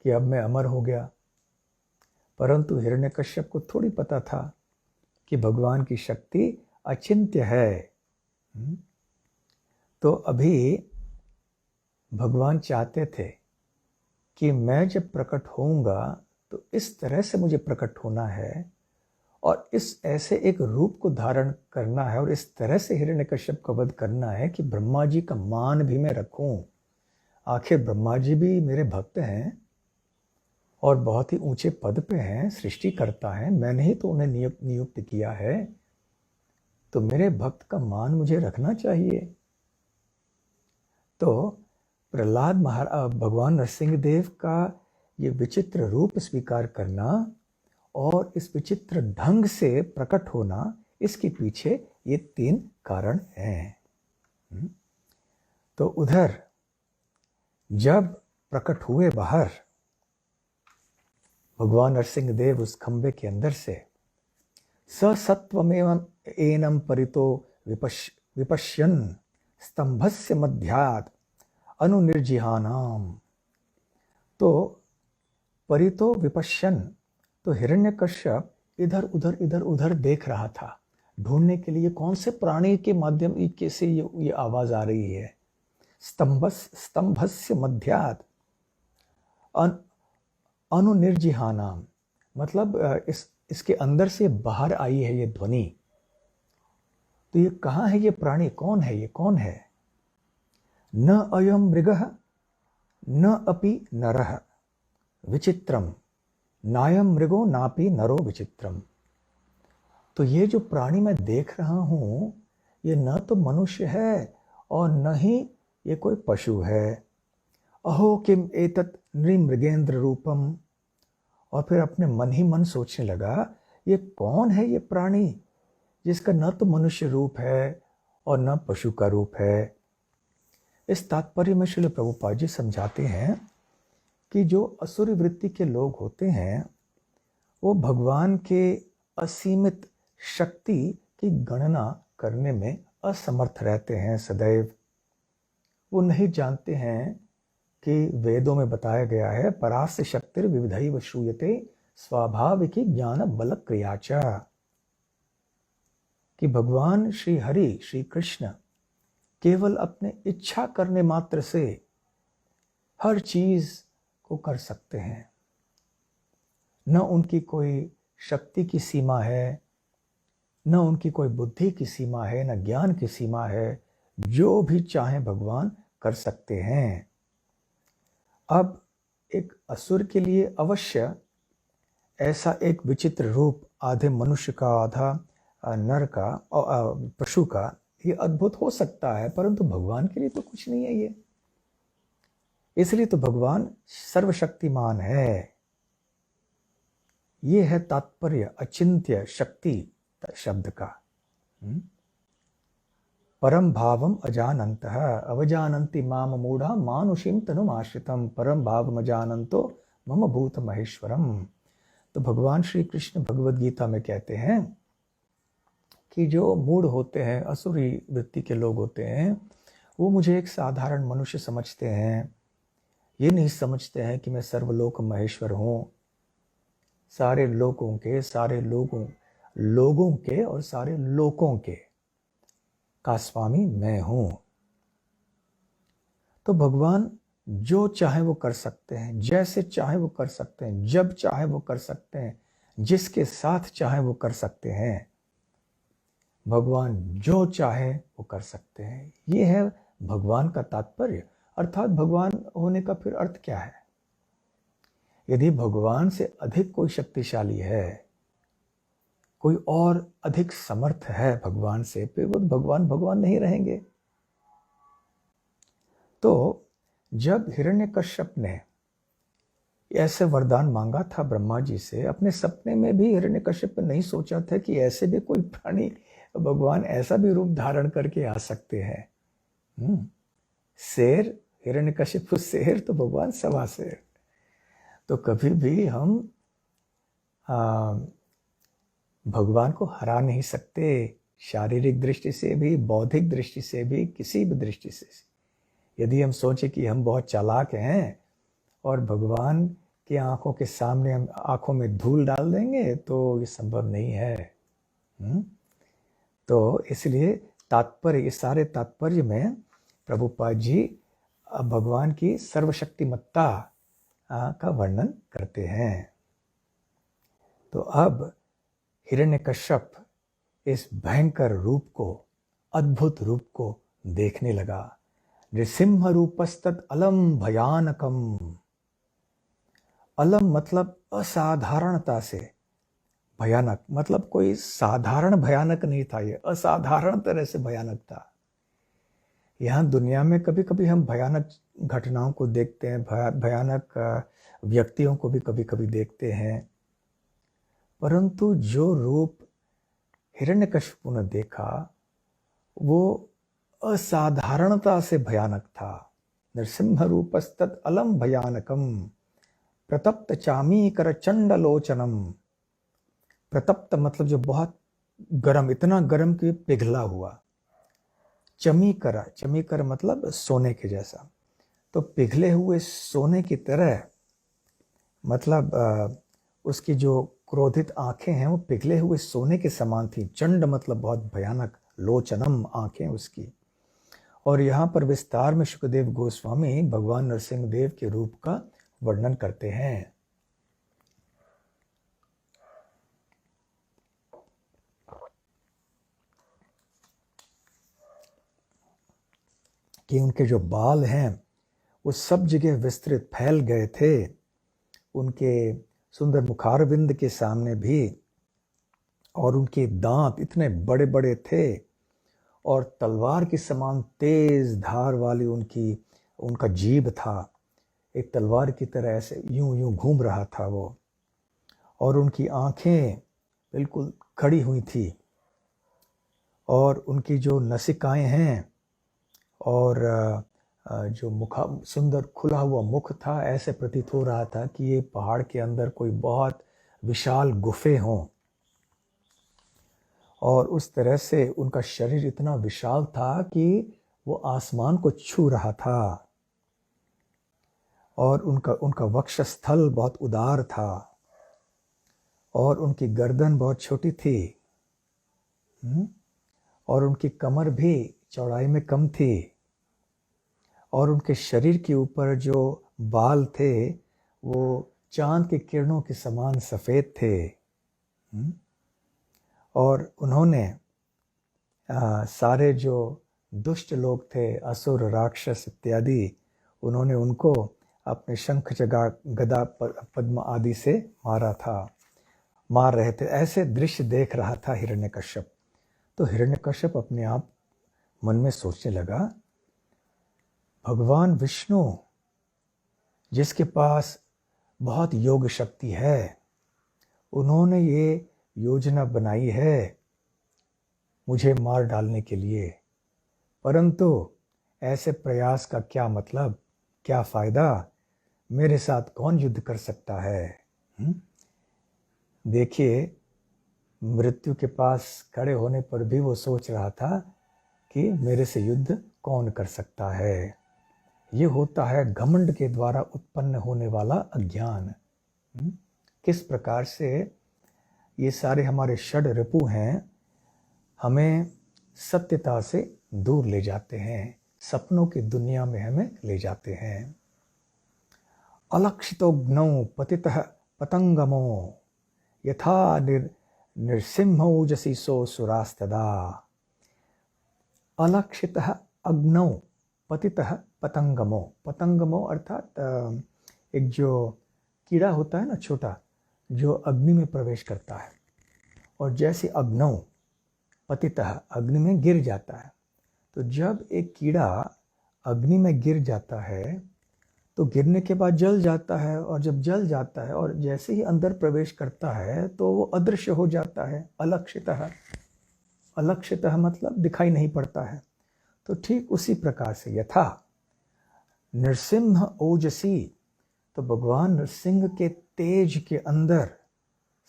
Speaker 1: कि अब मैं अमर हो गया। परंतु हिरण्यकश्यप को थोड़ी पता था कि भगवान की शक्ति अचिंत्य है। तो अभी भगवान चाहते थे कि मैं जब प्रकट होऊंगा तो इस तरह से मुझे प्रकट होना है और इस ऐसे एक रूप को धारण करना है और इस तरह से हिरण्यकश्यप का वध करना है कि ब्रह्मा जी का मान भी मैं रखूं। आखिर ब्रह्मा जी भी मेरे भक्त हैं और बहुत ही ऊंचे पद पे हैं, सृष्टि करता है, मैंने ही तो उन्हें नियुक्त किया है, तो मेरे भक्त का मान मुझे रखना चाहिए। तो प्रहलाद भगवान नरसिंहदेव का ये विचित्र रूप स्वीकार करना और इस विचित्र ढंग से प्रकट होना, इसके पीछे ये 3 कारण हैं। तो उधर जब प्रकट हुए बाहर भगवान नरसिंहदेव उस खंबे के अंदर से, ससत्वमेवं एनम परितो विपश्यन् स्तंभस्य मध्यात् अनुनिर्जिहानाम। तो परितो विपश्यन्, तो हिरण्यकश्यप इधर उधर देख रहा था, ढूंढने के लिए कौन से प्राणी के माध्यम से ये आवाज आ रही है। स्तंभस्य मध्यात् अनुनिर्जिहानाम, मतलब इसके अंदर से बाहर आई है ये ध्वनि। तो ये कहाँ है, ये प्राणी कौन है, ये कौन है? न अयम मृगः न अपि नरः विचित्रम नायम मृगो नापि नरो विचित्रम। तो ये जो प्राणी मैं देख रहा हूं, ये न तो मनुष्य है और न ही ये कोई पशु है। अहो किम एतत् नृमृगेंद्र रूपम। और फिर अपने मन ही मन सोचने लगा, ये कौन है ये प्राणी जिसका न तो मनुष्य रूप है और न पशु का रूप है। इस तात्पर्य में श्रील प्रभुपाद जी समझाते हैं कि जो असुरी वृत्ति के लोग होते हैं वो भगवान के असीमित शक्ति की गणना करने में असमर्थ रहते हैं सदैव। वो नहीं जानते हैं कि वेदों में बताया गया है परास्य शक्तिर विविधैव श्रूयते स्वाभाविकी ज्ञान बल क्रियाचा, कि भगवान श्री हरि श्री कृष्ण केवल अपने इच्छा करने मात्र से हर चीज को कर सकते हैं। न उनकी कोई शक्ति की सीमा है, न उनकी कोई बुद्धि की सीमा है, न ज्ञान की सीमा है। जो भी चाहे भगवान कर सकते हैं। अब एक असुर के लिए अवश्य ऐसा एक विचित्र रूप, आधे मनुष्य का आधा नर का और पशु का, ये अद्भुत हो सकता है, परंतु भगवान के लिए तो कुछ नहीं है ये। इसलिए तो भगवान सर्वशक्तिमान है। ये है तात्पर्य अचिंत्य शक्ति शब्द का। परम भावम अजानन्तः अवजानन्ति माम मूढ़ा मानुषीम तनुम आश्रितम परम भावम अजानन्तो मम भूत महेश्वरम। तो भगवान श्री कृष्ण भगवद गीता में कहते हैं कि जो मूढ़ होते हैं, असुरी वृत्ति के लोग होते हैं, वो मुझे एक साधारण मनुष्य समझते हैं। ये नहीं समझते हैं कि मैं सर्वलोक महेश्वर हूँ, सारे लोगों के, सारे लोगों के और सारे लोकों के का स्वामी मैं हूं। तो भगवान जो चाहे वो कर सकते हैं, जैसे चाहे वो कर सकते हैं, जब चाहे वो कर सकते हैं, जिसके साथ चाहे वो कर सकते हैं। भगवान जो चाहे वो कर सकते हैं। ये है भगवान का तात्पर्य। अर्थात भगवान होने का फिर अर्थ क्या है? यदि भगवान से अधिक कोई शक्तिशाली है, कोई और अधिक समर्थ है भगवान से, फिर वो भगवान नहीं रहेंगे। तो जब हिरण्यकश्यप ने ऐसे वरदान मांगा था ब्रह्मा जी से, अपने सपने में भी हिरण्यकश्यप ने नहीं सोचा था कि ऐसे भी कोई प्राणी, भगवान ऐसा भी रूप धारण करके आ सकते हैं। शेर, हिरण्यकश्यप शेर तो भगवान सवा शेर। तो कभी भी हम भगवान को हरा नहीं सकते, शारीरिक दृष्टि से भी, बौद्धिक दृष्टि से भी, किसी भी दृष्टि से। यदि हम सोचे कि हम बहुत चालाक हैं और भगवान की आंखों के सामने हम आंखों में धूल डाल देंगे, तो ये संभव नहीं है। तो इसलिए तात्पर्य, इस सारे तात्पर्य में प्रभुपाद जी भगवान की सर्वशक्तिमत्ता का वर्णन करते हैं। तो अब हिरण्यकश्यप इस भयंकर रूप को, अद्भुत रूप को देखने लगा। नृसिंह रूपस्तत् अलम भयानकम। अलम मतलब असाधारणता से भयानक, मतलब कोई साधारण भयानक नहीं था, ये असाधारण तरह से भयानक था। यहाँ दुनिया में कभी कभी हम भयानक घटनाओं को देखते हैं, भयानक व्यक्तियों को भी कभी कभी देखते हैं, परंतु जो रूप हिरण्यकश्यप ने देखा वो असाधारणता से भयानक था। नृसिंह रूपस्तत् अलम भयानकम प्रतप्त चामीकर चंडलोचनम। प्रतप्त मतलब जो बहुत गर्म, इतना गर्म कि पिघला हुआ। चमीकर, चमीकर मतलब सोने के जैसा। तो पिघले हुए सोने की तरह, मतलब उसकी जो क्रोधित आंखें हैं वो पिघले हुए सोने के समान थी। चंड मतलब बहुत भयानक, लोचनम आंखें उसकी। और यहाँ पर विस्तार में शुकदेव गोस्वामी भगवान नरसिंह देव के रूप का वर्णन करते हैं। कि उनके जो बाल हैं वो सब जगह विस्तृत फैल गए थे उनके सुंदर मुखारविंद के सामने भी, और उनके दांत इतने बड़े बड़े थे और तलवार के समान तेज धार वाली उनका जीभ था। एक तलवार की तरह ऐसे यूं यूं घूम रहा था वो, और उनकी आंखें बिल्कुल खड़ी हुई थी, और उनकी जो नसिकाएं हैं और जो सुंदर खुला हुआ मुख था, ऐसे प्रतीत हो रहा था कि ये पहाड़ के अंदर कोई बहुत विशाल गुफे हों। और उस तरह से उनका शरीर इतना विशाल था कि वो आसमान को छू रहा था, और उनका वक्षस्थल बहुत उदार था, और उनकी गर्दन बहुत छोटी थी, और उनकी कमर भी चौड़ाई में कम थी, और उनके शरीर के ऊपर जो बाल थे वो चांद की किरणों के समान सफ़ेद थे। और उन्होंने सारे जो दुष्ट लोग थे, असुर राक्षस इत्यादि, उन्होंने उनको अपने शंख गदा पद्म आदि से मार रहे थे। ऐसे दृश्य देख रहा था हिरण्यकश्यप। तो हिरण्यकश्यप अपने आप मन में सोचने लगा, भगवान विष्णु जिसके पास बहुत योग शक्ति है, उन्होंने ये योजना बनाई है मुझे मार डालने के लिए, परंतु ऐसे प्रयास का क्या मतलब, क्या फ़ायदा, मेरे साथ कौन युद्ध कर सकता है। देखिए, मृत्यु के पास खड़े होने पर भी वो सोच रहा था कि मेरे से युद्ध कौन कर सकता है। ये होता है घमंड के द्वारा उत्पन्न होने वाला अज्ञान। किस प्रकार से ये सारे हमारे षड रिपु हैं, हमें सत्यता से दूर ले जाते हैं, सपनों की दुनिया में हमें ले जाते हैं। अलक्षितोग्नौ पतितः पतंगमो यथा नृसिंहौजसी सो सुरास्तदा। अलक्षितः अग्नौ पतितः पतंगमो। पतंगमो अर्थात एक जो कीड़ा होता है ना, छोटा, जो अग्नि में प्रवेश करता है, और जैसे अग्नौ पतितः, अग्नि में गिर जाता है। तो जब एक कीड़ा अग्नि में गिर जाता है तो गिरने के बाद जल जाता है, और जब जल जाता है और जैसे ही अंदर प्रवेश करता है तो वो अदृश्य हो जाता है। अलक्षितः, अलक्षितः मतलब दिखाई नहीं पड़ता है। तो ठीक उसी प्रकार से यथा नृसिंह ओजसी, तो भगवान नृसिंह के तेज के अंदर,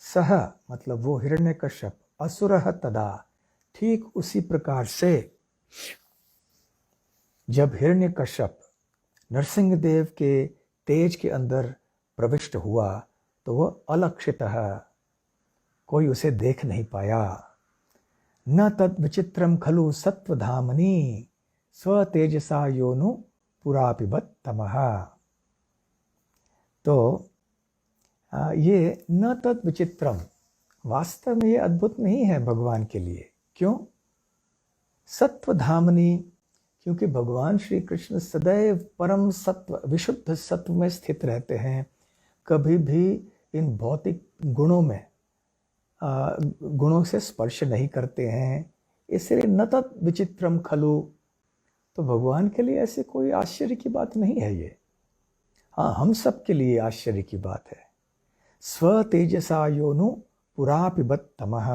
Speaker 1: सह मतलब वो हिरण्यकश्यप, असुरः तदा, ठीक उसी प्रकार से जब हिरण्यकश्यप नरसिंह देव के तेज के अंदर प्रविष्ट हुआ तो वह अलक्षितः, कोई उसे देख नहीं पाया। न तद विचित्रम खलु सत्वधामनि स्वतेजसा योनु पुरा पिबत तमः। तो ये न तद विचित्रम, वास्तव में ये अद्भुत नहीं है भगवान के लिए। क्यों? सत्वधामनि, क्योंकि भगवान श्री कृष्ण सदैव परम सत्व, विशुद्ध सत्व में स्थित रहते हैं, कभी भी इन भौतिक गुणों से स्पर्श नहीं करते हैं। इसलिए न तत् विचित्रम खलु, तो भगवान के लिए ऐसे कोई आश्चर्य की बात नहीं है ये। हाँ, हम सब के लिए आश्चर्य की बात है। स्व तेजसा योनु पुरा पिबत तमः,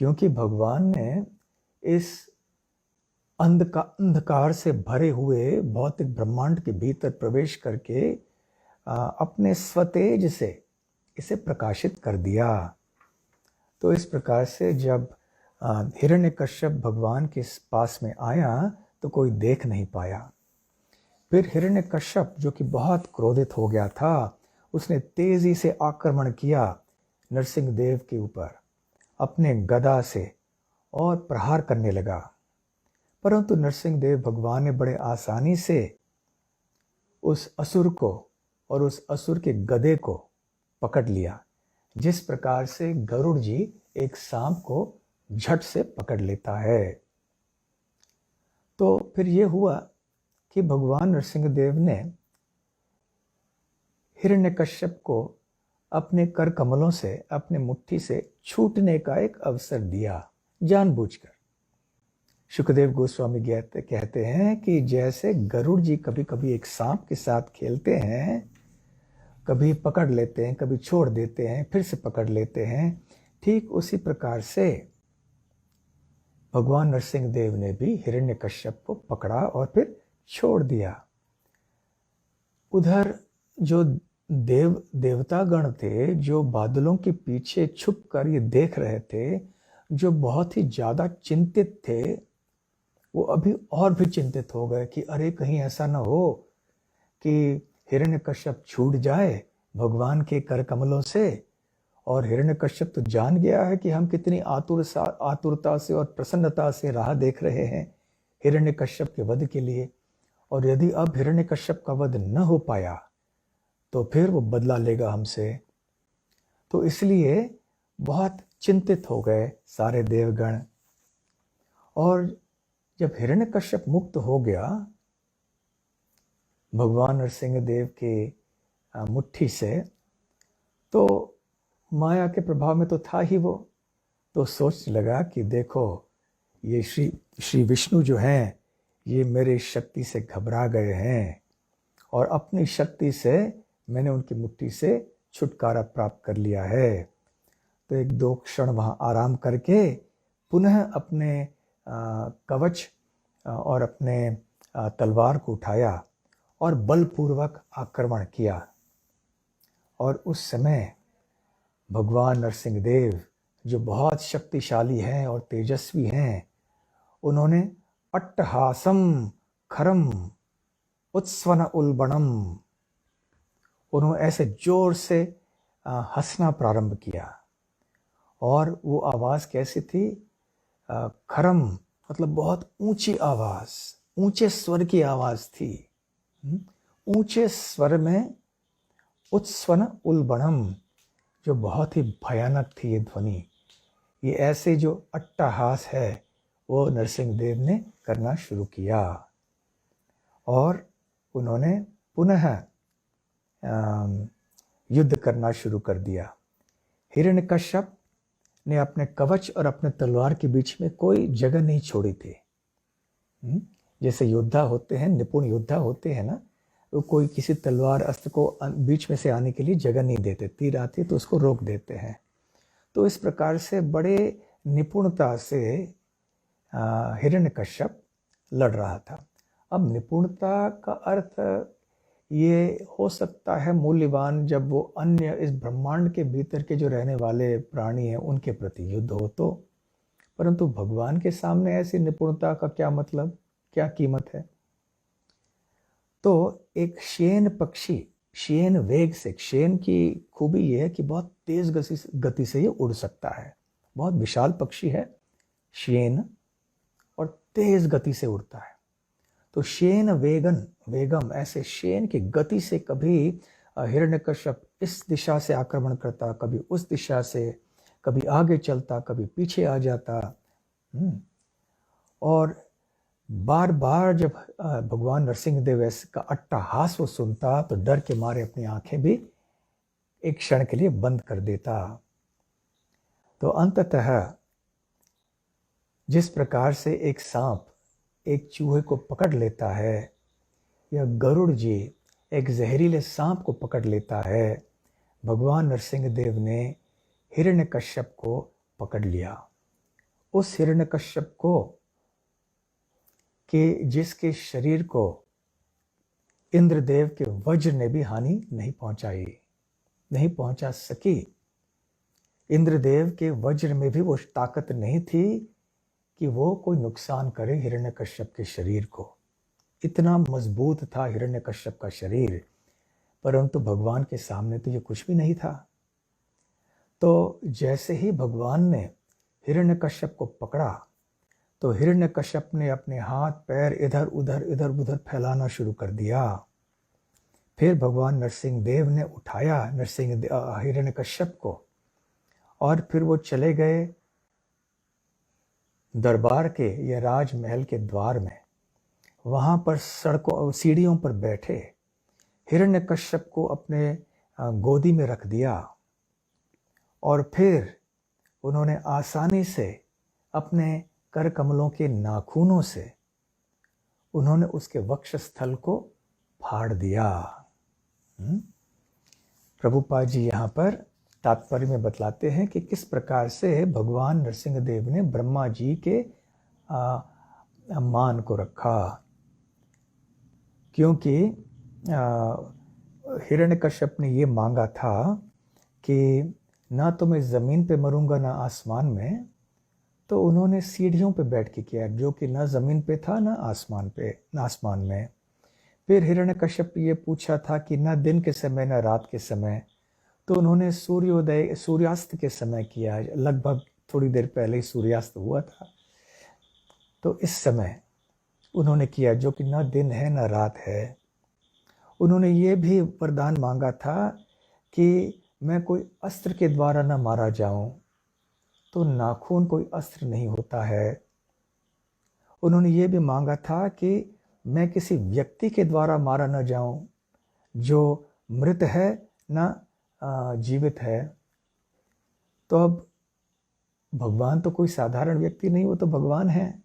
Speaker 1: क्योंकि भगवान ने इस अंधकार से भरे हुए भौतिक ब्रह्मांड के भीतर प्रवेश करके अपने स्वतेज से इसे प्रकाशित कर दिया। तो इस प्रकार से जब हिरण्यकश्यप भगवान के पास में आया तो कोई देख नहीं पाया। फिर हिरण्यकश्यप, जो कि बहुत क्रोधित हो गया था, उसने तेजी से आक्रमण किया नरसिंह देव के ऊपर अपने गदा से और प्रहार करने लगा। परंतु नरसिंह देव भगवान ने बड़े आसानी से उस असुर को और उस असुर के गदे को पकड़ लिया, जिस प्रकार से गरुड़ जी एक सांप को झट से पकड़ लेता है। तो फिर ये हुआ कि भगवान नरसिंह देव ने हिरण्यकश्यप को अपने कर कमलों से, अपने मुट्ठी से छूटने का एक अवसर दिया जानबूझकर। सुखदेव गोस्वामी कहते हैं कि जैसे गरुड़ जी कभी कभी एक सांप के साथ खेलते हैं, कभी पकड़ लेते हैं, कभी छोड़ देते हैं, फिर से पकड़ लेते हैं, ठीक उसी प्रकार से भगवान नरसिंह देव ने भी हिरण्यकश्यप को पकड़ा और फिर छोड़ दिया। उधर जो देवतागण थे, जो बादलों के पीछे छुपकर ये देख रहे थे, जो बहुत ही ज़्यादा चिंतित थे, वो अभी और भी चिंतित हो गए कि अरे कहीं ऐसा ना हो कि हिरण्यकश्यप छूट जाए भगवान के कर कमलों से। और हिरण्यकश्यप तो जान गया है कि हम कितनी आतुरता से और प्रसन्नता से राह देख रहे हैं हिरण्यकश्यप के वध के लिए, और यदि अब हिरण्यकश्यप का वध न हो पाया तो फिर वो बदला लेगा हमसे। तो इसलिए बहुत चिंतित हो गए सारे देवगण। और जब हिरण्यकश्यप मुक्त हो गया भगवान नरसिंह देव के मुट्ठी से, तो माया के प्रभाव में तो था ही वो, तो सोचने लगा कि देखो ये श्री विष्णु जो हैं, ये मेरे शक्ति से घबरा गए हैं और अपनी शक्ति से मैंने उनकी मुट्ठी से छुटकारा प्राप्त कर लिया है। तो एक दो क्षण वहाँ आराम करके पुनः अपने कवच और अपने तलवार को उठाया और बलपूर्वक आक्रमण किया। और उस समय भगवान नरसिंह देव, जो बहुत शक्तिशाली हैं और तेजस्वी हैं, उन्होंने अट्टहासम खरम उत्स्वन उल्बणम, उन्होंने ऐसे जोर से हंसना प्रारंभ किया। और वो आवाज़ कैसी थी? खरम मतलब बहुत ऊंची आवाज़, ऊंचे स्वर की आवाज़ थी। ऊंचे स्वर में उत्स्वन उल्बणम, जो बहुत ही भयानक थी ये ध्वनि। ये ऐसे जो अट्टहास है वो नरसिंह देव ने करना शुरू किया और उन्होंने पुनः युद्ध करना शुरू कर दिया। हिरण्यकश्यप ने अपने कवच और अपने तलवार के बीच में कोई जगह नहीं छोड़ी थी। जैसे योद्धा होते हैं, निपुण योद्धा होते हैं ना, वो कोई किसी तलवार अस्त्र को बीच में से आने के लिए जगह नहीं देते, तीर आती है तो उसको रोक देते हैं। तो इस प्रकार से बड़े निपुणता से हिरण्यकश्यप लड़ रहा था। अब निपुणता का अर्थ ये हो सकता है मूल्यवान, जब वो अन्य इस ब्रह्मांड के भीतर के जो रहने वाले प्राणी हैं उनके प्रति युद्ध हो तो, परंतु भगवान के सामने ऐसी निपुणता का क्या मतलब, क्या कीमत है। तो एक शेन पक्षी शेन वेग से, शेन की खूबी ये है कि बहुत तेज गति से ये उड़ सकता है, बहुत विशाल पक्षी है शेन और तेज गति से उड़ता है। तो शेन वेगम, ऐसे शेन की गति से कभी हिरण्यकश्यप इस दिशा से आक्रमण करता, कभी उस दिशा से, कभी आगे चलता, कभी पीछे आ जाता। और बार बार जब भगवान नरसिंह देव का अट्टहास वो सुनता तो डर के मारे अपनी आंखें भी एक क्षण के लिए बंद कर देता। तो अंततः जिस प्रकार से एक सांप एक चूहे को पकड़ लेता है, या गरुड़ जी एक जहरीले सांप को पकड़ लेता है, भगवान नरसिंह देव ने हिरण्यकश्यप को पकड़ लिया। उस हिरण्यकश्यप को कि जिसके शरीर को इंद्रदेव के वज्र ने भी हानि नहीं पहुंचा सकी। इंद्रदेव के वज्र में भी वो ताकत नहीं थी कि वो कोई नुकसान करे हिरण्यकश्यप के शरीर को। इतना मजबूत था हिरण्यकश्यप का शरीर, परंतु भगवान के सामने तो ये कुछ भी नहीं था। तो जैसे ही भगवान ने हिरण्यकश्यप को पकड़ा तो हिरण्यकश्यप ने अपने हाथ पैर इधर उधर फैलाना शुरू कर दिया। फिर भगवान नरसिंह देव ने उठाया हिरण्यकश्यप को और फिर वो चले गए दरबार के या राजमहल के द्वार में। वहाँ पर सड़कों सीढ़ियों पर बैठे हिरण्यकश्यप को अपने गोदी में रख दिया और फिर उन्होंने आसानी से अपने कर कमलों के नाखूनों से उन्होंने उसके वक्षस्थल को फाड़ दिया। प्रभुपाद जी यहाँ पर तात्पर्य में बतलाते हैं कि किस प्रकार से भगवान नरसिंह देव ने ब्रह्मा जी के मान को रखा, क्योंकि हिरण्यकश्यप ने ये मांगा था कि ना तो मैं ज़मीन पे मरूंगा ना आसमान में, तो उन्होंने सीढ़ियों पे बैठ के किया, जो कि ना ज़मीन पे था ना आसमान में। फिर हिरण्यकश्यप ये पूछा था कि ना दिन के समय ना रात के समय, तो उन्होंने सूर्यास्त के समय किया। लगभग थोड़ी देर पहले ही सूर्यास्त हुआ था, तो इस समय उन्होंने किया, जो कि ना दिन है ना रात है। उन्होंने ये भी वरदान मांगा था कि मैं कोई अस्त्र के द्वारा न मारा जाऊं, तो नाखून कोई अस्त्र नहीं होता है। उन्होंने ये भी मांगा था कि मैं किसी व्यक्ति के द्वारा मारा न जाऊं, जो मृत है ना जीवित है। तो अब भगवान तो कोई साधारण व्यक्ति नहीं, वो तो भगवान है।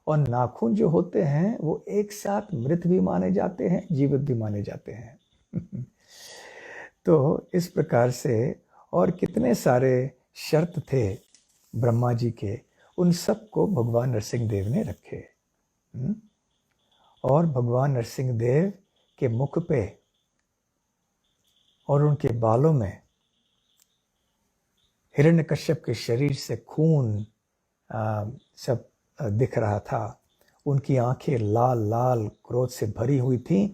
Speaker 1: और नाखून जो होते हैं वो एक साथ मृत भी माने जाते हैं, जीवित भी माने जाते हैं। तो इस प्रकार से और कितने सारे शर्त थे ब्रह्मा जी के, उन सब को भगवान नरसिंह देव ने रखे। और भगवान नरसिंह देव के मुख पे और उनके बालों में हिरण्यकश्यप के शरीर से खून सब दिख रहा था। उनकी आंखें लाल लाल क्रोध से भरी हुई थीं।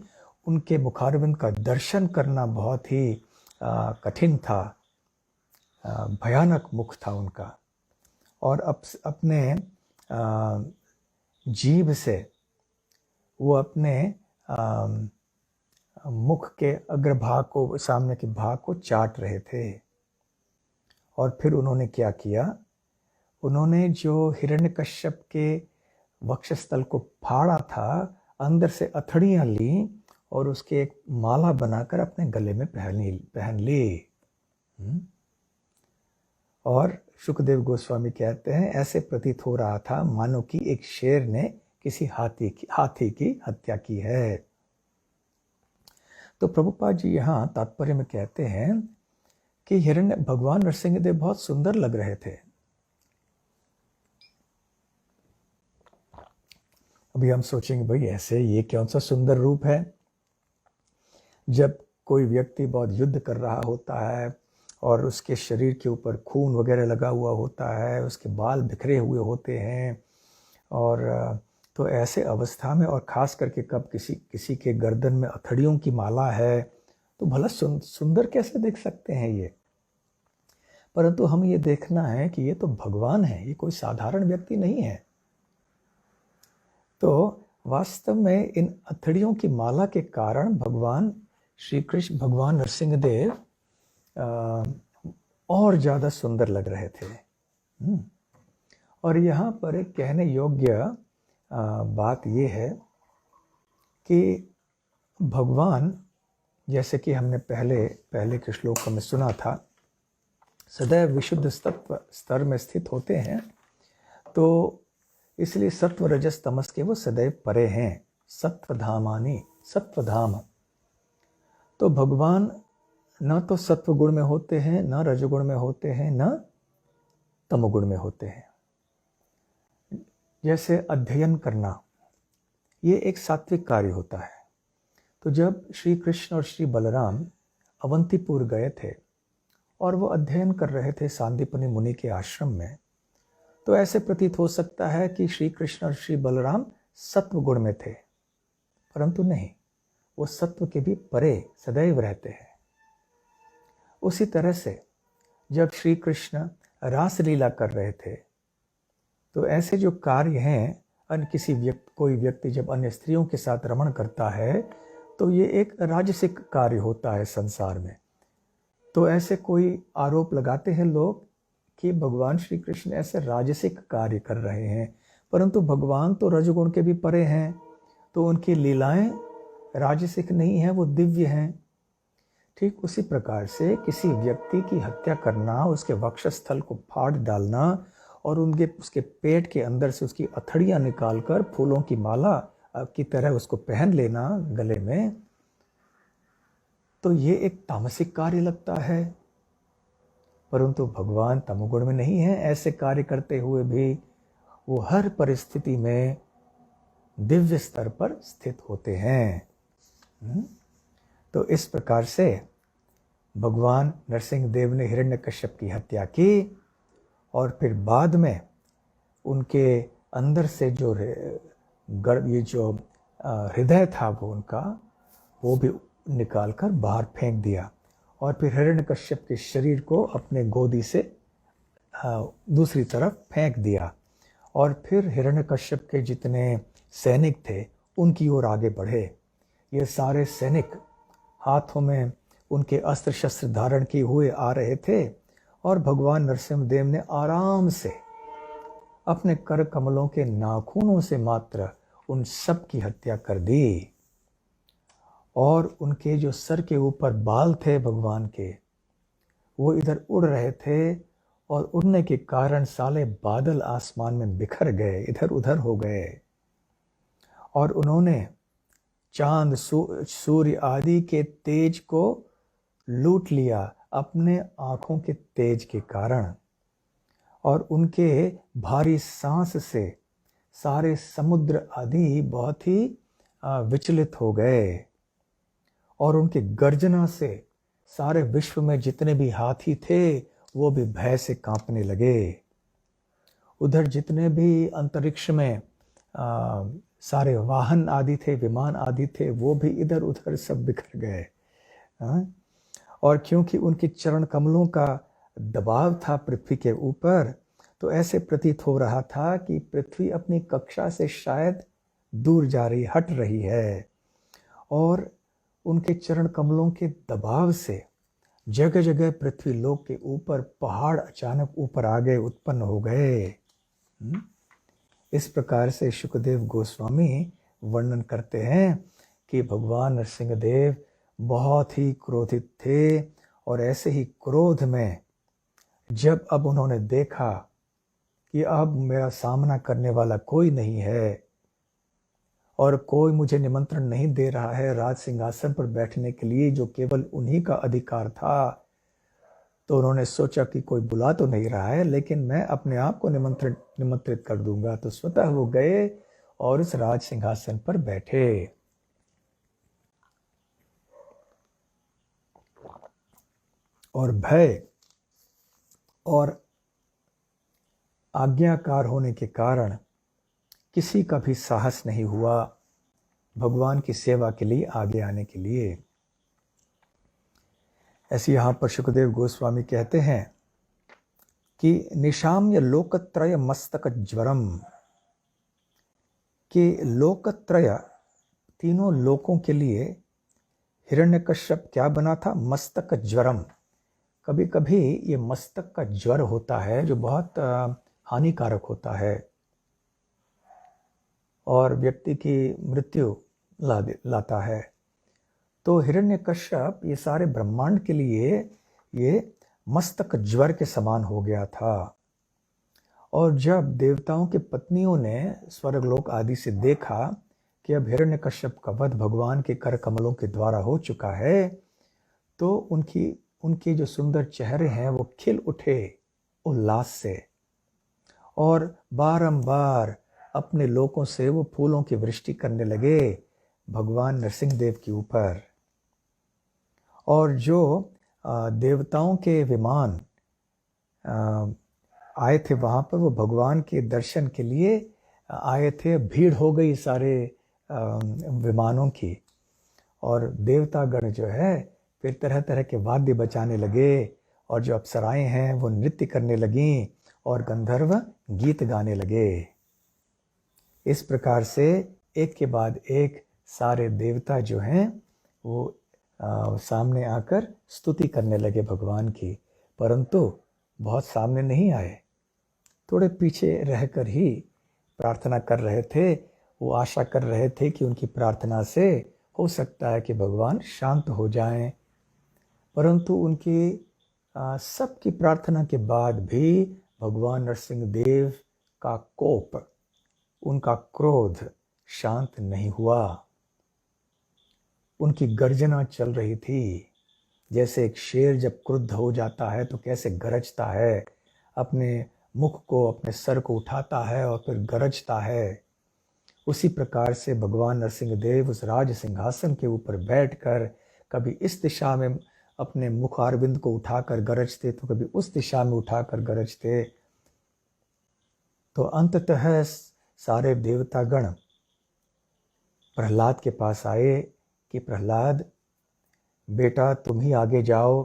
Speaker 1: उनके मुखारविंद का दर्शन करना बहुत ही कठिन था, भयानक मुख था उनका। और अपने जीभ से वो अपने मुख के अग्रभाग को, सामने के भाग को चाट रहे थे। और फिर उन्होंने क्या किया, उन्होंने जो हिरण्यकश्यप के वक्षस्थल को फाड़ा था, अंदर से अथड़ियाँ ली और उसके एक माला बनाकर अपने गले में पहन ली। और सुखदेव गोस्वामी कहते हैं, ऐसे प्रतीत हो रहा था मानो कि एक शेर ने किसी हाथी की हत्या की है। तो प्रभुपाद जी यहाँ तात्पर्य में कहते हैं कि भगवान नरसिंह देव बहुत सुंदर लग रहे थे। अभी हम सोचेंगे भाई ऐसे ये कौन सा सुंदर रूप है। जब कोई व्यक्ति बहुत युद्ध कर रहा होता है और उसके शरीर के ऊपर खून वगैरह लगा हुआ होता है, उसके बाल बिखरे हुए होते हैं, और तो ऐसे अवस्था में, और ख़ास करके कब किसी के गर्दन में अथड़ियों की माला है, तो भला सुंदर कैसे देख सकते हैं ये। परंतु हमें ये देखना है कि ये तो भगवान है, ये कोई साधारण व्यक्ति नहीं है। तो वास्तव में इन अथड़ियों की माला के कारण भगवान श्री कृष्ण, भगवान नरसिंह देव और ज़्यादा सुंदर लग रहे थे। और यहाँ पर एक कहने योग्य बात ये है कि भगवान, जैसे कि हमने पहले के श्लोक में सुना था, सदैव विशुद्ध सत्व स्तर में स्थित होते हैं, तो इसलिए सत्व रजस तमस के वो सदैव परे हैं। सत्वधामानि, सत्वधाम। तो भगवान न तो सत्व गुण में होते हैं, न रजोगुण में होते हैं, न तमोगुण में होते हैं। जैसे अध्ययन करना, ये एक सात्विक कार्य होता है। तो जब श्री कृष्ण और श्री बलराम अवंतीपुर गए थे और वो अध्ययन कर रहे थे सांदीपनि मुनि के आश्रम में, तो ऐसे प्रतीत हो सकता है कि श्री कृष्ण और श्री बलराम सत्व गुण में थे, परंतु नहीं, वो सत्व के भी परे सदैव रहते हैं। उसी तरह से जब श्री कृष्ण रासलीला कर रहे थे, तो ऐसे जो कार्य हैं, कोई व्यक्ति जब अन्य स्त्रियों के साथ रमण करता है, तो ये एक राजसिक कार्य होता है संसार में। तो ऐसे कोई आरोप लगाते हैं लोग कि भगवान श्री कृष्ण ऐसे राजसिक कार्य कर रहे हैं, परंतु भगवान तो रजगुण के भी परे हैं, तो उनकी लीलाएं राजसिक नहीं हैं, वो दिव्य हैं। ठीक उसी प्रकार से किसी व्यक्ति की हत्या करना, उसके वक्षस्थल को फाड़ डालना और उसके पेट के अंदर से उसकी अथड़ियाँ निकालकर फूलों की माला की तरह उसको पहन लेना गले में, तो ये एक तामसिक कार्य लगता है। परंतु भगवान तमोगुण में नहीं है। ऐसे कार्य करते हुए भी वो हर परिस्थिति में दिव्य स्तर पर स्थित होते हैं। तो इस प्रकार से भगवान नरसिंह देव ने हिरण्यकश्यप की हत्या की और फिर बाद में उनके अंदर से जो ये जो हृदय था वो उनका, वो भी निकाल कर बाहर फेंक दिया और फिर हिरण्यकश्यप के शरीर को अपने गोदी से दूसरी तरफ फेंक दिया और फिर हिरण्यकश्यप के जितने सैनिक थे उनकी ओर आगे बढ़े। ये सारे सैनिक हाथों में उनके अस्त्र शस्त्र धारण किए हुए आ रहे थे और भगवान नरसिंहदेव ने आराम से अपने कर कमलों के नाखूनों से मात्र उन सब की हत्या कर दी। और उनके जो सर के ऊपर बाल थे भगवान के, वो इधर उड़ रहे थे और उड़ने के कारण साले बादल आसमान में बिखर गए, इधर उधर हो गए। और उन्होंने चांद सूर्य आदि के तेज को लूट लिया अपने आँखों के तेज के कारण। और उनके भारी सांस से सारे समुद्र आदि बहुत ही विचलित हो गए और उनके गर्जना से सारे विश्व में जितने भी हाथी थे वो भी भय से कांपने लगे। उधर जितने भी अंतरिक्ष में सारे वाहन आदि थे, विमान आदि थे, वो भी इधर उधर सब बिखर गए। और क्योंकि उनके चरण कमलों का दबाव था पृथ्वी के ऊपर, तो ऐसे प्रतीत हो रहा था कि पृथ्वी अपनी कक्षा से शायद दूर जा रही, हट रही है। और उनके चरण कमलों के दबाव से जगह जगह पृथ्वी लोक के ऊपर पहाड़ अचानक ऊपर आ गए, उत्पन्न हो गए। इस प्रकार से शुकदेव गोस्वामी वर्णन करते हैं कि भगवान नरसिंहदेव बहुत ही क्रोधित थे और ऐसे ही क्रोध में जब अब उन्होंने देखा कि अब मेरा सामना करने वाला कोई नहीं है और कोई मुझे निमंत्रण नहीं दे रहा है राज सिंहासन पर बैठने के लिए, जो केवल उन्हीं का अधिकार था, तो उन्होंने सोचा कि कोई बुला तो नहीं रहा है, लेकिन मैं अपने आप को निमंत्रित कर दूंगा। तो स्वतः वो गए और उस राज सिंहासन पर बैठे। और भय और आज्ञाकार होने के कारण किसी का भी साहस नहीं हुआ भगवान की सेवा के लिए आगे आने के लिए। ऐसे यहाँ पर शुकदेव गोस्वामी कहते हैं कि निशाम्य लोकत्रय मस्तक ज्वरम, कि लोकत्रय तीनों लोकों के लिए हिरण्यकश्यप क्या बना था? मस्तक ज्वरम। कभी कभी ये मस्तक का ज्वर होता है जो बहुत हानिकारक होता है और व्यक्ति की मृत्यु लाता है। तो हिरण्यकश्यप ये सारे ब्रह्मांड के लिए ये मस्तक ज्वर के समान हो गया था। और जब देवताओं की पत्नियों ने स्वर्गलोक आदि से देखा कि अब हिरण्यकश्यप का वध भगवान के कर कमलों के द्वारा हो चुका है, तो उनके जो सुंदर चेहरे हैं वो खिल उठे उल्लास से और बारंबार अपने लोकों से वो फूलों की वृष्टि करने लगे भगवान नरसिंहदेव के ऊपर। और जो देवताओं के विमान आए थे वहाँ पर, वो भगवान के दर्शन के लिए आए थे। भीड़ हो गई सारे विमानों की और देवतागण जो है फिर तरह तरह के वाद्य बजाने लगे और जो अप्सराएं हैं वो नृत्य करने लगीं और गंधर्व गीत गाने लगे। इस प्रकार से एक के बाद एक सारे देवता जो हैं वो सामने आकर स्तुति करने लगे भगवान की, परंतु बहुत सामने नहीं आए, थोड़े पीछे रहकर ही प्रार्थना कर रहे थे। वो आशा कर रहे थे कि उनकी प्रार्थना से हो सकता है कि भगवान शांत हो जाएं। परंतु उनकी सबकी प्रार्थना के बाद भी भगवान नरसिंह देव का कोप, उनका क्रोध शांत नहीं हुआ। उनकी गर्जना चल रही थी। जैसे एक शेर जब क्रुद्ध हो जाता है तो कैसे गरजता है, अपने मुख को, अपने सर को उठाता है और फिर गरजता है, उसी प्रकार से भगवान नरसिंह देव उस राज सिंहासन के ऊपर बैठकर कभी इस दिशा में अपने मुखारविंद को उठाकर गरजते तो कभी उस दिशा में उठाकर गरजते। तो अंततः सारे देवतागण प्रहलाद के पास आए कि प्रहलाद बेटा तुम ही आगे जाओ,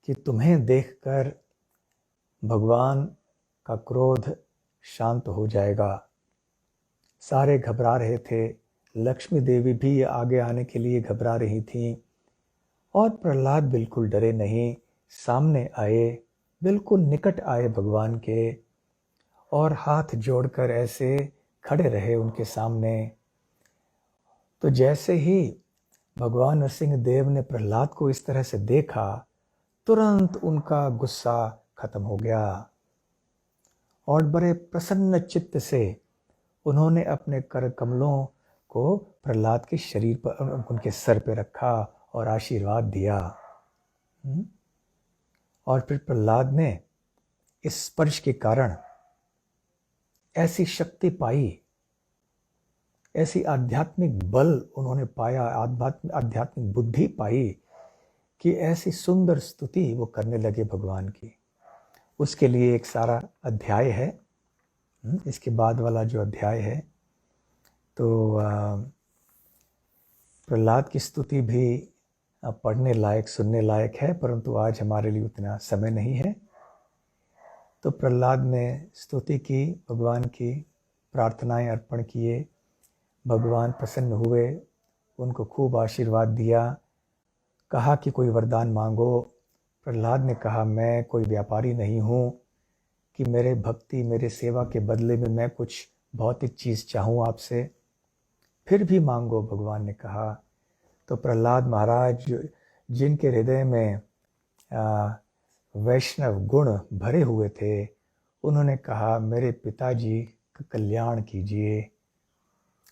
Speaker 1: कि तुम्हें देखकर भगवान का क्रोध शांत हो जाएगा। सारे घबरा रहे थे, लक्ष्मी देवी भी आगे आने के लिए घबरा रही थीं, और प्रहलाद बिल्कुल डरे नहीं, सामने आए, बिल्कुल निकट आए भगवान के, और हाथ जोड़कर ऐसे खड़े रहे उनके सामने। तो जैसे ही भगवान नरसिंह देव ने प्रहलाद को इस तरह से देखा, तुरंत उनका गुस्सा खत्म हो गया और बड़े प्रसन्न चित्त से उन्होंने अपने कर कमलों को प्रहलाद के शरीर पर, उनके सर पे रखा और आशीर्वाद दिया। और फिर प्रहलाद ने इस स्पर्श के कारण ऐसी शक्ति पाई, ऐसी आध्यात्मिक बल उन्होंने पाया, आध्यात्मिक बुद्धि पाई कि ऐसी सुंदर स्तुति वो करने लगे भगवान की। उसके लिए एक सारा अध्याय है, इसके बाद वाला जो अध्याय है, तो प्रहलाद की स्तुति भी पढ़ने लायक, सुनने लायक है, परंतु आज हमारे लिए उतना समय नहीं है। तो प्रहलाद ने स्तुति की, भगवान की प्रार्थनाएं अर्पण किए, भगवान प्रसन्न हुए, उनको खूब आशीर्वाद दिया, कहा कि कोई वरदान मांगो। प्रहलाद ने कहा मैं कोई व्यापारी नहीं हूँ कि मेरे भक्ति, मेरे सेवा के बदले में मैं कुछ भौतिक चीज़ चाहूँ आपसे, फिर भी मांगो, भगवान ने कहा। तो प्रहलाद महाराज जिनके हृदय में वैष्णव गुण भरे हुए थे, उन्होंने कहा मेरे पिताजी का कल्याण कीजिए,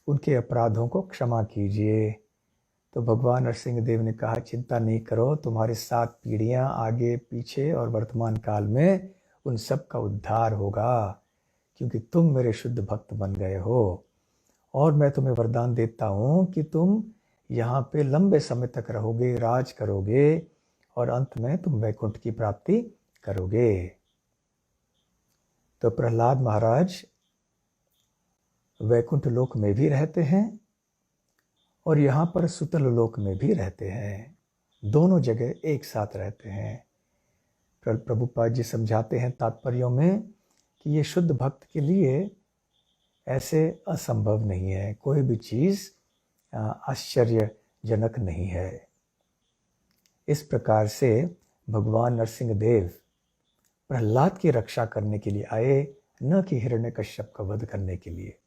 Speaker 1: उनके अपराधों को क्षमा कीजिए। तो भगवान नरसिंह देव ने कहा चिंता नहीं करो, तुम्हारे 7 पीढ़ियां आगे पीछे और वर्तमान काल में उन सब का उद्धार होगा, क्योंकि तुम मेरे शुद्ध भक्त बन गए हो। और मैं तुम्हें वरदान देता हूँ कि तुम यहाँ पे लंबे समय तक रहोगे, राज करोगे, और अंत में तुम वैकुंठ की प्राप्ति करोगे। तो प्रहलाद महाराज वैकुंठ लोक में भी रहते हैं और यहाँ पर सुतल लोक में भी रहते हैं, दोनों जगह एक साथ रहते हैं। प्रभुपाद जी समझाते हैं तात्पर्यों में कि ये शुद्ध भक्त के लिए ऐसे असंभव नहीं है, कोई भी चीज़ आश्चर्यजनक नहीं है। इस प्रकार से भगवान नरसिंह देव प्रहलाद की रक्षा करने के लिए आए, न कि हिरण्यकश्यप का वध करने के लिए।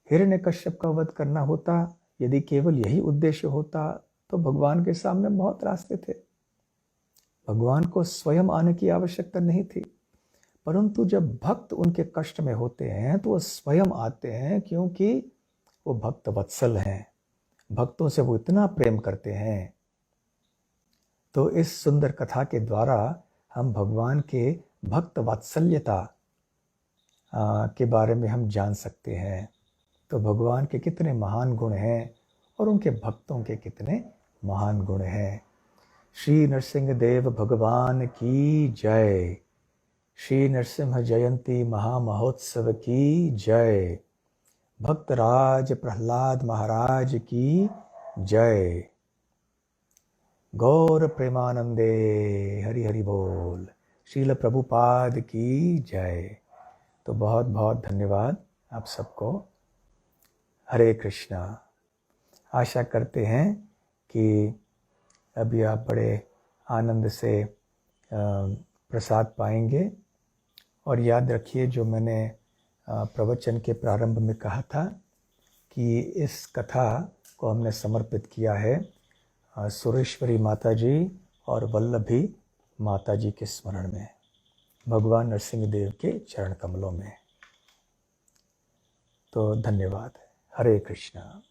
Speaker 1: हिरण्यकश्यप का वध करना होता, यदि केवल यही उद्देश्य होता, तो भगवान के सामने बहुत रास्ते थे, भगवान को स्वयं आने की आवश्यकता नहीं थी। परंतु जब भक्त उनके कष्ट में होते हैं तो वो स्वयं आते हैं, क्योंकि वो भक्त वत्सल हैं, भक्तों से वो इतना प्रेम करते हैं। तो इस सुंदर कथा के द्वारा हम भगवान के भक्त वात्सल्यता के बारे में हम जान सकते हैं। तो भगवान के कितने महान गुण हैं और उनके भक्तों के कितने महान गुण हैं। श्री नरसिंह देव भगवान की जय। श्री नरसिंह जयंती महामहोत्सव की जय। भक्तराज प्रहलाद महाराज की जय। गौर प्रेमानंदे हरि हरि बोल। श्रील प्रभुपाद की जय। तो बहुत बहुत धन्यवाद आप सबको। हरे कृष्णा। आशा करते हैं कि अभी आप बड़े आनंद से प्रसाद पाएंगे। और याद रखिए जो मैंने प्रवचन के प्रारंभ में कहा था कि इस कथा को हमने समर्पित किया है सुरेश्वरी माता जी और वल्लभी माता जी के स्मरण में, भगवान नरसिंह देव के चरण कमलों में। तो धन्यवाद। हरे कृष्णा।